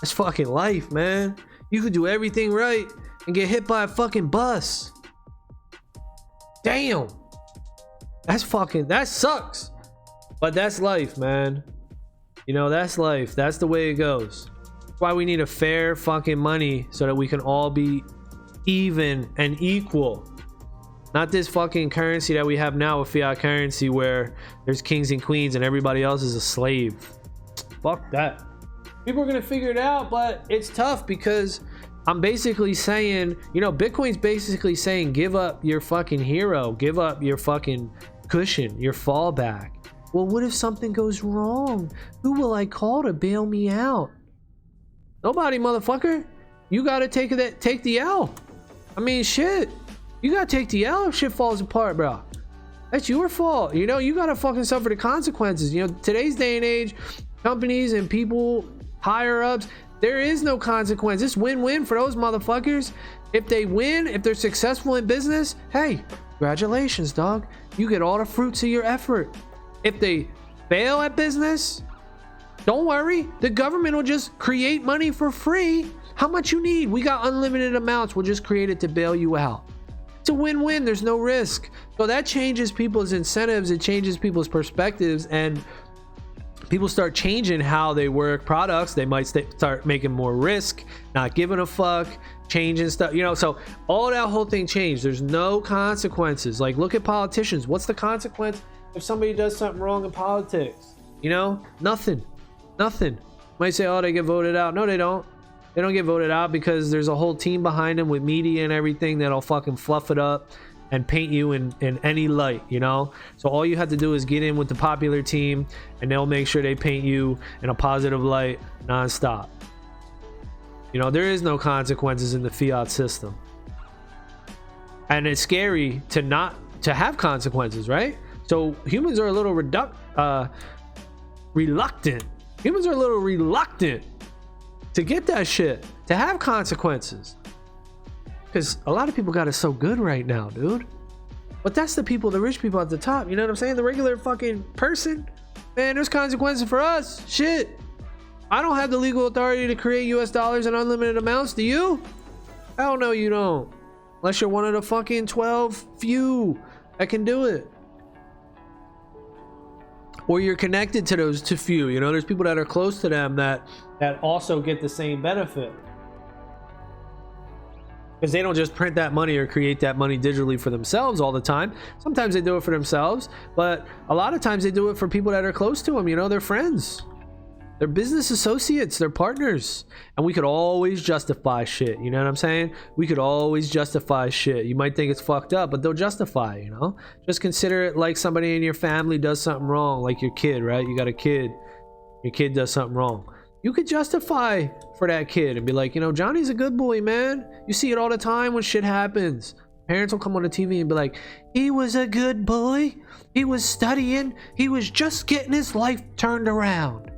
that's fucking life, man. You could do everything right and get hit by a fucking bus. Damn, that sucks, but that's life, man. You know, that's life. That's the way it goes. That's why we need a fair fucking money, so that we can all be even and equal. Not this fucking currency that we have now, a fiat currency where there's kings and queens and everybody else is a slave. Fuck that. People are gonna figure it out, but it's tough because I'm basically saying, you know, Bitcoin's basically saying, give up your fucking hero, give up your fucking cushion, your fallback. Well, what if something goes wrong? Who will I call to bail me out? Nobody, motherfucker. You gotta take the L. I mean, shit. You gotta take the L if shit falls apart, bro. That's your fault. You know, you gotta fucking suffer the consequences. You know, today's day and age, companies and people, higher ups, there is no consequence. It's win-win for those motherfuckers. If they win, if they're successful in business, hey, congratulations, dog. You get all the fruits of your effort. If they fail at business, don't worry. The government will just create money for free. How much you need? We got unlimited amounts. We'll just create it to bail you out. It's a win-win. There's no risk. So that changes people's incentives. It changes people's perspectives, and people start changing how they work products, they might start making more risk, not giving a fuck, changing stuff, you know. So all that whole thing changed. There's no consequences. Like, look at politicians. What's the consequence if somebody does something wrong in politics? You know, nothing. Might say, oh, they get voted out. No, they don't. They don't get voted out because there's a whole team behind them with media and everything that'll fucking fluff it up and paint you in any light, you know. So all you have to do is get in with the popular team and they'll make sure they paint you in a positive light nonstop. You know, there is no consequences in the fiat system, and it's scary to have consequences, right? So humans are a little reluctant. Humans are a little reluctant to get that shit, to have consequences, because a lot of people got it so good right now, dude. But that's the people, the rich people at the top, you know what I'm saying? The regular fucking person, man, there's consequences for us. Shit, I don't have the legal authority to create US dollars in unlimited amounts. Do you? Hell no, you don't, unless you're one of the fucking 12 few that can do it, or you're connected to those too few. You know, there's people that are close to them that also get the same benefit, because they don't just print that money or create that money digitally for themselves all the time. Sometimes they do it for themselves, but a lot of times they do it for people that are close to them, you know, their friends, their business associates, their partners. And we could always justify shit, you know what I'm saying? We could always justify shit. You might think it's fucked up, but they'll justify it, you know? Just consider it like somebody in your family does something wrong, like your kid, right? You got a kid, your kid does something wrong. You could justify for that kid and be like, you know, Johnny's a good boy, man. You see it all the time when shit happens. Parents will come on the TV and be like, he was a good boy. He was studying. He was just getting his life turned around.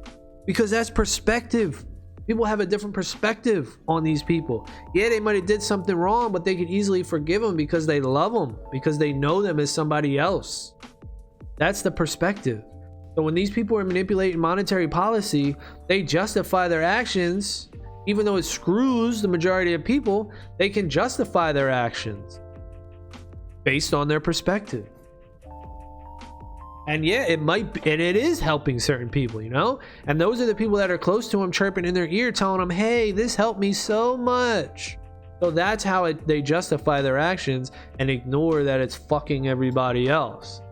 Because that's perspective. People have a different perspective on these people. Yeah, they might have did something wrong, but they could easily forgive them because they love them, because they know them as somebody else. That's the perspective. So when these people are manipulating monetary policy, they justify their actions. Even though it screws the majority of people, they can justify their actions based on their perspective. And yeah, it might be, and it is helping certain people, you know? And those are the people that are close to them, chirping in their ear, telling them, hey, this helped me so much. So that's how they justify their actions and ignore that it's fucking everybody else.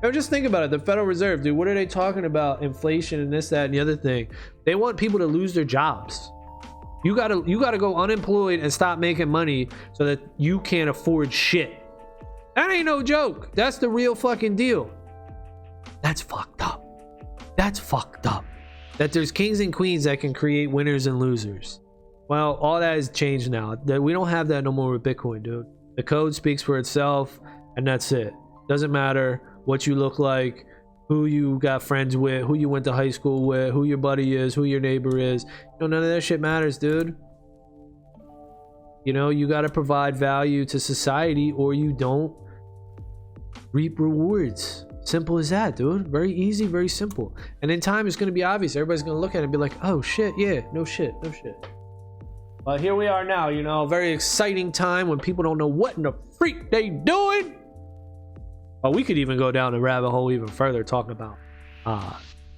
Now just think about it. The Federal Reserve, dude, what are they talking about? Inflation and this, that, and the other thing. They want people to lose their jobs. You gotta go unemployed and stop making money so that you can't afford shit. That ain't no joke. That's the real fucking deal. That's fucked up. That's fucked up. That there's kings and queens that can create winners and losers. Well, all that has changed now. We don't have that no more with Bitcoin, dude. The code speaks for itself, and that's it. Doesn't matter what you look like, who you got friends with, who you went to high school with, who your buddy is, who your neighbor is. You know, none of that shit matters, dude. You know, you got to provide value to society or you don't reap rewards. Simple as that, dude. Very easy, very simple. And in time, it's going to be obvious. Everybody's going to look at it and be like, oh shit, yeah, no shit. But here we are now, you know, a very exciting time when people don't know what in the freak they doing. But we could even go down the rabbit hole even further, talking about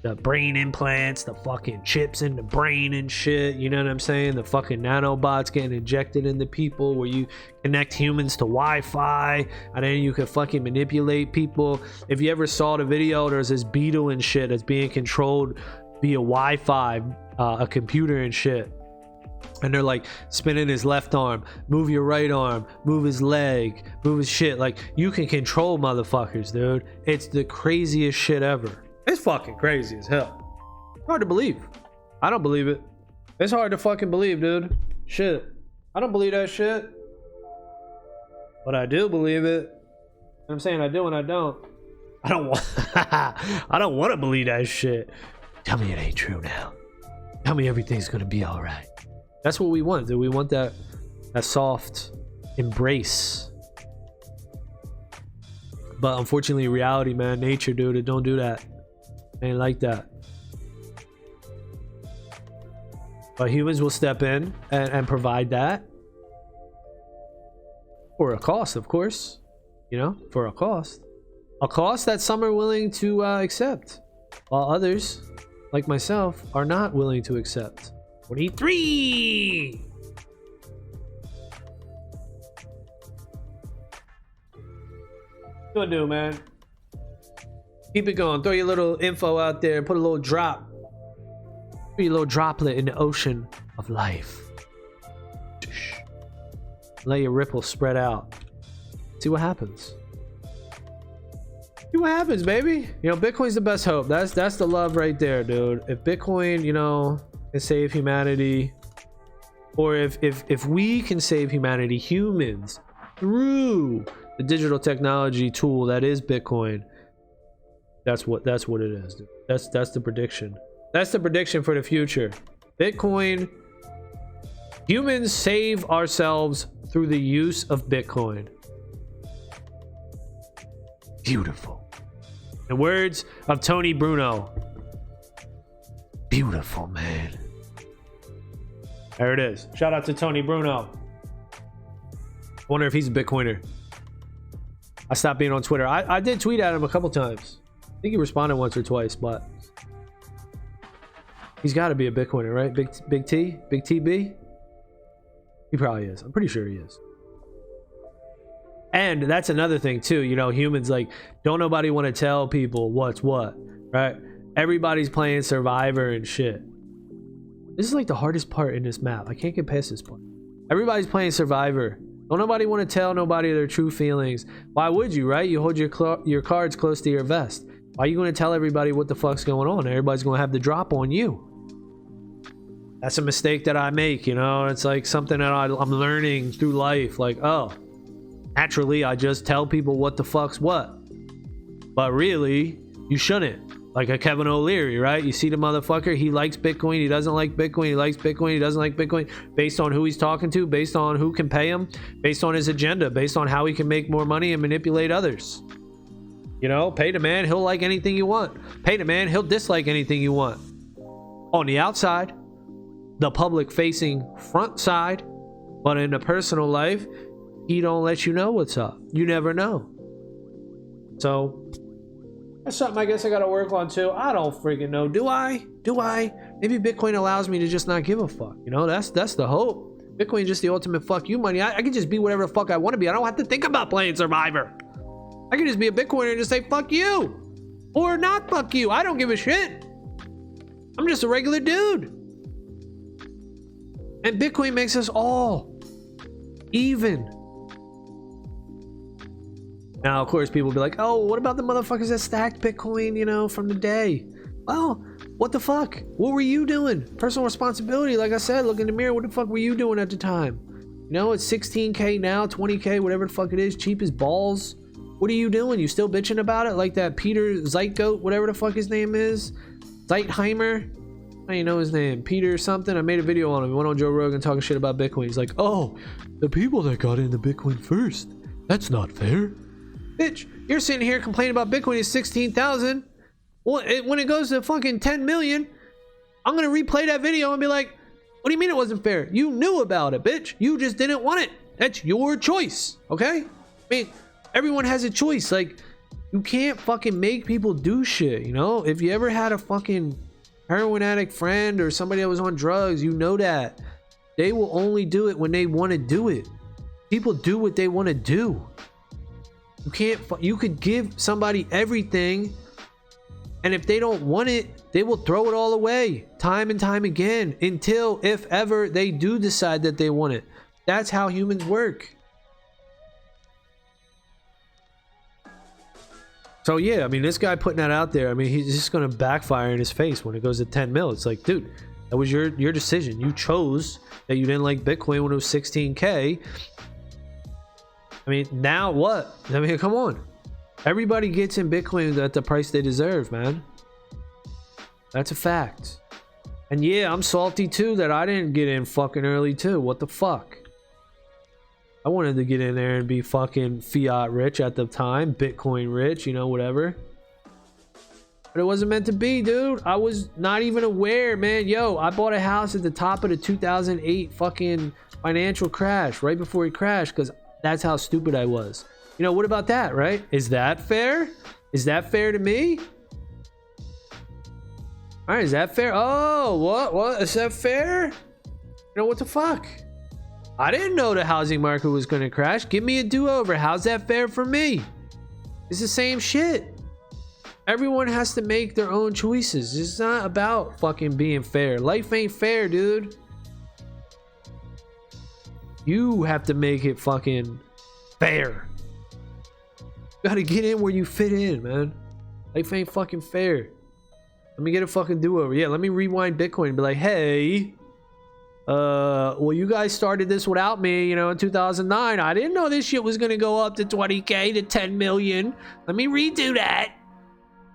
the brain implants, the fucking chips in the brain and shit, you know what I'm saying? The fucking nanobots getting injected into people where you connect humans to Wi-Fi and then you can fucking manipulate people. If you ever saw the video, there's this beetle and shit that's being controlled via Wi-Fi, a computer and shit. And they're like spinning his left arm, move your right arm, move his leg, move his shit. Like, you can control motherfuckers, dude. It's the craziest shit ever. It's fucking crazy as hell. Hard to believe. I don't believe it. It's hard to fucking believe, dude. Shit. I don't believe that shit. But I do believe it. I'm saying I do and I don't. I don't want to believe that shit. Tell me it ain't true now. Tell me everything's gonna be all right. That's what we want, dude. We want that soft embrace. But unfortunately, reality, man, nature, dude, it don't do that. Ain't like that. But humans will step in and provide that. For a cost, of course. You know, for a cost. A cost that some are willing to accept. While others like myself, are not willing to accept. 23. What you gonna do, man? Keep it going. Throw your little info out there. Put a little drop. Put your little droplet in the ocean of life. Let your ripples spread out. See what happens. See what happens, baby. You know, Bitcoin's the best hope. That's the love right there, dude. If Bitcoin, you know, can save humanity, or if we can save humanity, humans, through the digital technology tool that is Bitcoin, that's what it is, dude. That's the prediction. That's the prediction for the future. Bitcoin, humans save ourselves through the use of Bitcoin. Beautiful. In the words of Tony Bruno. Beautiful, man. There it is. Shout out to Tony Bruno. Wonder if he's a Bitcoiner. I stopped being on Twitter. I did tweet at him a couple times. I think he responded once or twice, but he's got to be a Bitcoiner, right? Big T? Big TB? He probably is. I'm pretty sure he is. And that's another thing too, you know, humans, like, don't nobody want to tell people what's what, right? Everybody's playing Survivor and shit. This is like the hardest part in this map. I can't get past this part. Everybody's playing Survivor. Don't nobody want to tell nobody their true feelings. Why would you, right? You hold your cards close to your vest. Why are you going to tell everybody what the fuck's going on? Everybody's going to have the drop on you. That's a mistake that I make, you know? It's like something that I'm learning through life. Like, oh, naturally, I just tell people what the fuck's what. But really, you shouldn't. Like a Kevin O'Leary, right? You see the motherfucker, he likes Bitcoin, he doesn't like Bitcoin, he likes Bitcoin, he doesn't like Bitcoin, based on who he's talking to, based on who can pay him, based on his agenda, based on how he can make more money and manipulate others. You know, pay the man, he'll like anything you want. Pay the man, he'll dislike anything you want. On the outside, the public facing front side, but in the personal life, he don't let you know what's up. You never know. So that's something I guess I gotta work on too. I don't freaking know. Do I? Maybe Bitcoin allows me to just not give a fuck. You know, that's the hope. Bitcoin is just the ultimate fuck you money. I can just be whatever the fuck I want to be. I don't have to think about playing Survivor. I can just be a Bitcoiner and just say fuck you. Or not fuck you. I don't give a shit. I'm just a regular dude. And Bitcoin makes us all even. Now, of course, people will be like, oh, what about the motherfuckers that stacked Bitcoin, you know, from the day? Well, what the fuck? What were you doing? Personal responsibility. Like I said, look in the mirror. What the fuck were you doing at the time? You know, it's 16K now, 20K, whatever the fuck it is. Cheap as balls. What are you doing? You still bitching about it? Like that Peter Zeitgoat, whatever the fuck his name is? Zeitheimer? I don't even know his name. Peter something. I made a video on him. He went on Joe Rogan talking shit about Bitcoin. He's like, oh, the people that got into Bitcoin first. That's not fair. Bitch, you're sitting here complaining about Bitcoin is 16,000. Well, when it goes to fucking 10 million, I'm going to replay that video and be like, what do you mean it wasn't fair? You knew about it, bitch. You just didn't want it. That's your choice, okay? I mean, everyone has a choice. Like, you can't fucking make people do shit, you know? If you ever had a fucking heroin addict friend or somebody that was on drugs, you know that. They will only do it when they want to do it. People do what they want to do. You could give somebody everything, and if they don't want it, they will throw it all away time and time again until, if ever, they do decide that they want it. That's how humans work. So yeah, I mean, this guy putting that out there, I mean, he's just gonna backfire in his face when it goes to 10 mil. It's like, dude, that was your decision. You chose that you didn't like Bitcoin when it was 16K. I mean, now what? I mean, come on. Everybody gets in Bitcoin at the price they deserve, man. That's a fact. And yeah, I'm salty too that I didn't get in fucking early too. What the fuck? I wanted to get in there and be fucking fiat rich at the time. Bitcoin rich, you know, whatever. But it wasn't meant to be, dude. I was not even aware, man. Yo, I bought a house at the top of the 2008 fucking financial crash, right before it crashed, because that's how stupid I was. You know, what about that, right? Is that fair? Is that fair to me? All right, is that fair? Oh, what is that fair? You know, what the fuck? I didn't know the housing market was gonna crash. Give me a do-over. How's that fair for me? It's the same shit. Everyone has to make their own choices. It's not about fucking being fair. Life ain't fair, dude. You have to make it fucking fair. You gotta get in where you fit in, man. Life ain't fucking fair. Let me get a fucking do-over. Yeah, let me rewind Bitcoin and be like, hey, well, you guys started this without me, you know, in 2009. I didn't know this shit was gonna go up to 20K to 10 million. Let me redo that.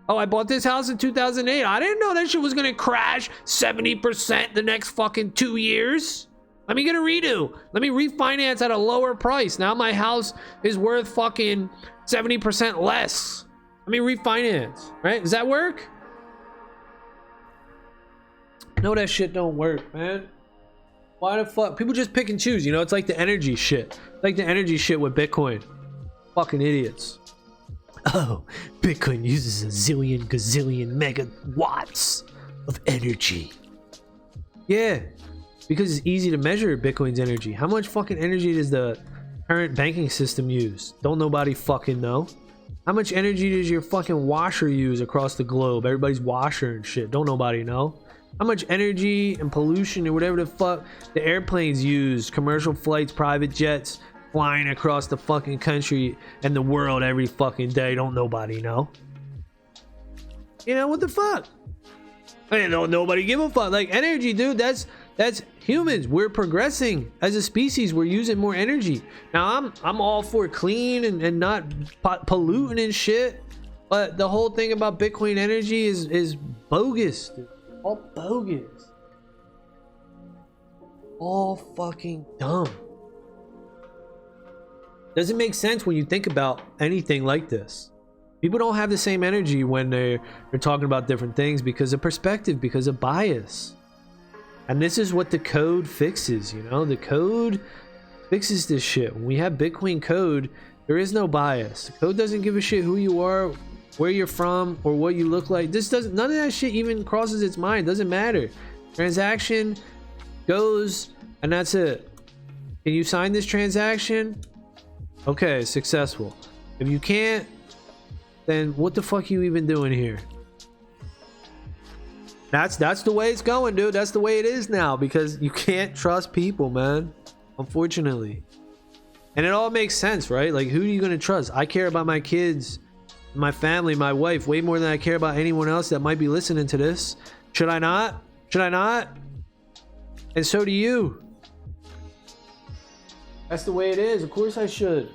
Oh, I bought this house in 2008. I didn't know that shit was gonna crash 70% the next fucking 2 years. Let me get a redo. Let me refinance at a lower price. Now my house is worth fucking 70% less. Let me refinance, right? Does that work? No, that shit don't work, man. Why the fuck? People just pick and choose, you know? It's like the energy shit. It's like the energy shit with Bitcoin. Fucking idiots. Oh, Bitcoin uses a zillion gazillion megawatts of energy. Yeah, because it's easy to measure Bitcoin's energy. How much fucking energy does the current banking system use? Don't nobody fucking know. How much energy does your fucking washer use across the globe? Everybody's washer and shit. Don't nobody know. How much energy and pollution or whatever the fuck the airplanes use, commercial flights, private jets flying across the fucking country and the world every fucking day. Don't nobody know. You know, what the fuck? I don't nobody give a fuck. Like, energy, dude, that's humans. We're progressing as a species. We're using more energy. Now I'm all for clean and not polluting and shit, but the whole thing about Bitcoin energy is bogus, dude. All bogus. All fucking dumb. Doesn't make sense when you think about anything like this. People don't have the same energy when they're talking about different things because of perspective, because of bias. And this is what the code fixes, you know? The code fixes this shit. When we have Bitcoin code, there is no bias. The code doesn't give a shit who you are, where you're from, or what you look like. None of that shit even crosses its mind. Doesn't matter. Transaction goes, and that's it. Can you sign this transaction? Okay, successful. If you can't, then what the fuck are you even doing here? That's the way it's going, dude. That's the way it is now, because you can't trust people, man. Unfortunately. And it all makes sense, right? Like, who are you gonna trust? I care about my kids, my family, my wife way more than I care about anyone else that might be listening to this. Should I not? Should I not? And so do you. That's the way it is. Of course I should.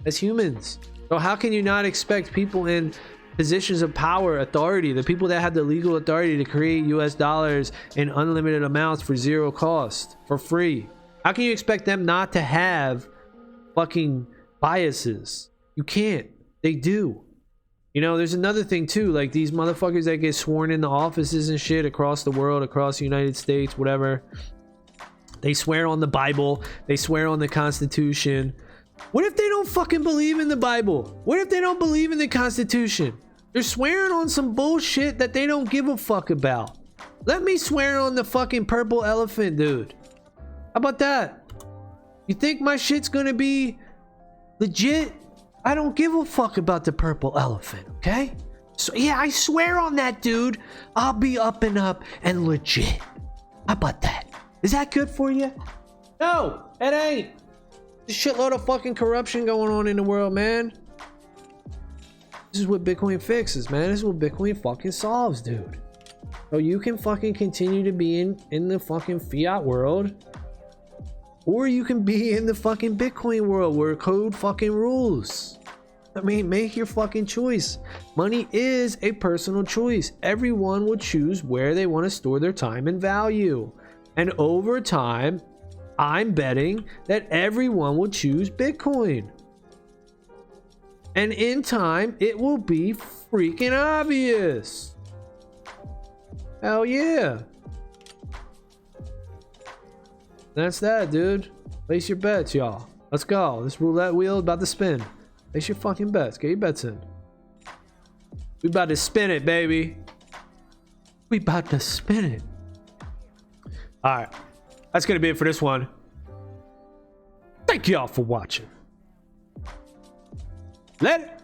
As humans. So how can you not expect people in positions of power, authority, the people that have the legal authority to create US dollars in unlimited amounts for zero cost, for free? How can you expect them not to have fucking biases? You can't. They do. You know, there's another thing too, like these motherfuckers that get sworn into offices and shit across the world, across the United States, whatever. They swear on the Bible. They swear on the Constitution. What if they don't fucking believe in the Bible? What if they don't believe in the Constitution? They're swearing on some bullshit that they don't give a fuck about. Let me swear on the fucking purple elephant, dude. How about that? You think my shit's gonna be legit? I don't give a fuck about the purple elephant, okay? So yeah, I swear on that, dude. I'll be up and legit. How about that? Is that good for you? No, it ain't. There's a shitload of fucking corruption going on in the world, man. This is what Bitcoin fixes, man. This is what Bitcoin fucking solves, dude. So you can fucking continue to be in the fucking fiat world, or you can be in the fucking Bitcoin world where code fucking rules. I mean, make your fucking choice. Money is a personal choice. Everyone will choose where they want to store their time and value. And over time, I'm betting that everyone will choose Bitcoin. And in time, it will be freaking obvious. Hell yeah. That's that, dude. Place your bets, y'all. Let's go. This roulette wheel is about to spin. Place your fucking bets. Get your bets in. We about to spin it, baby. We about to spin it. All right, that's gonna be it for this one. Thank y'all for watching. Later.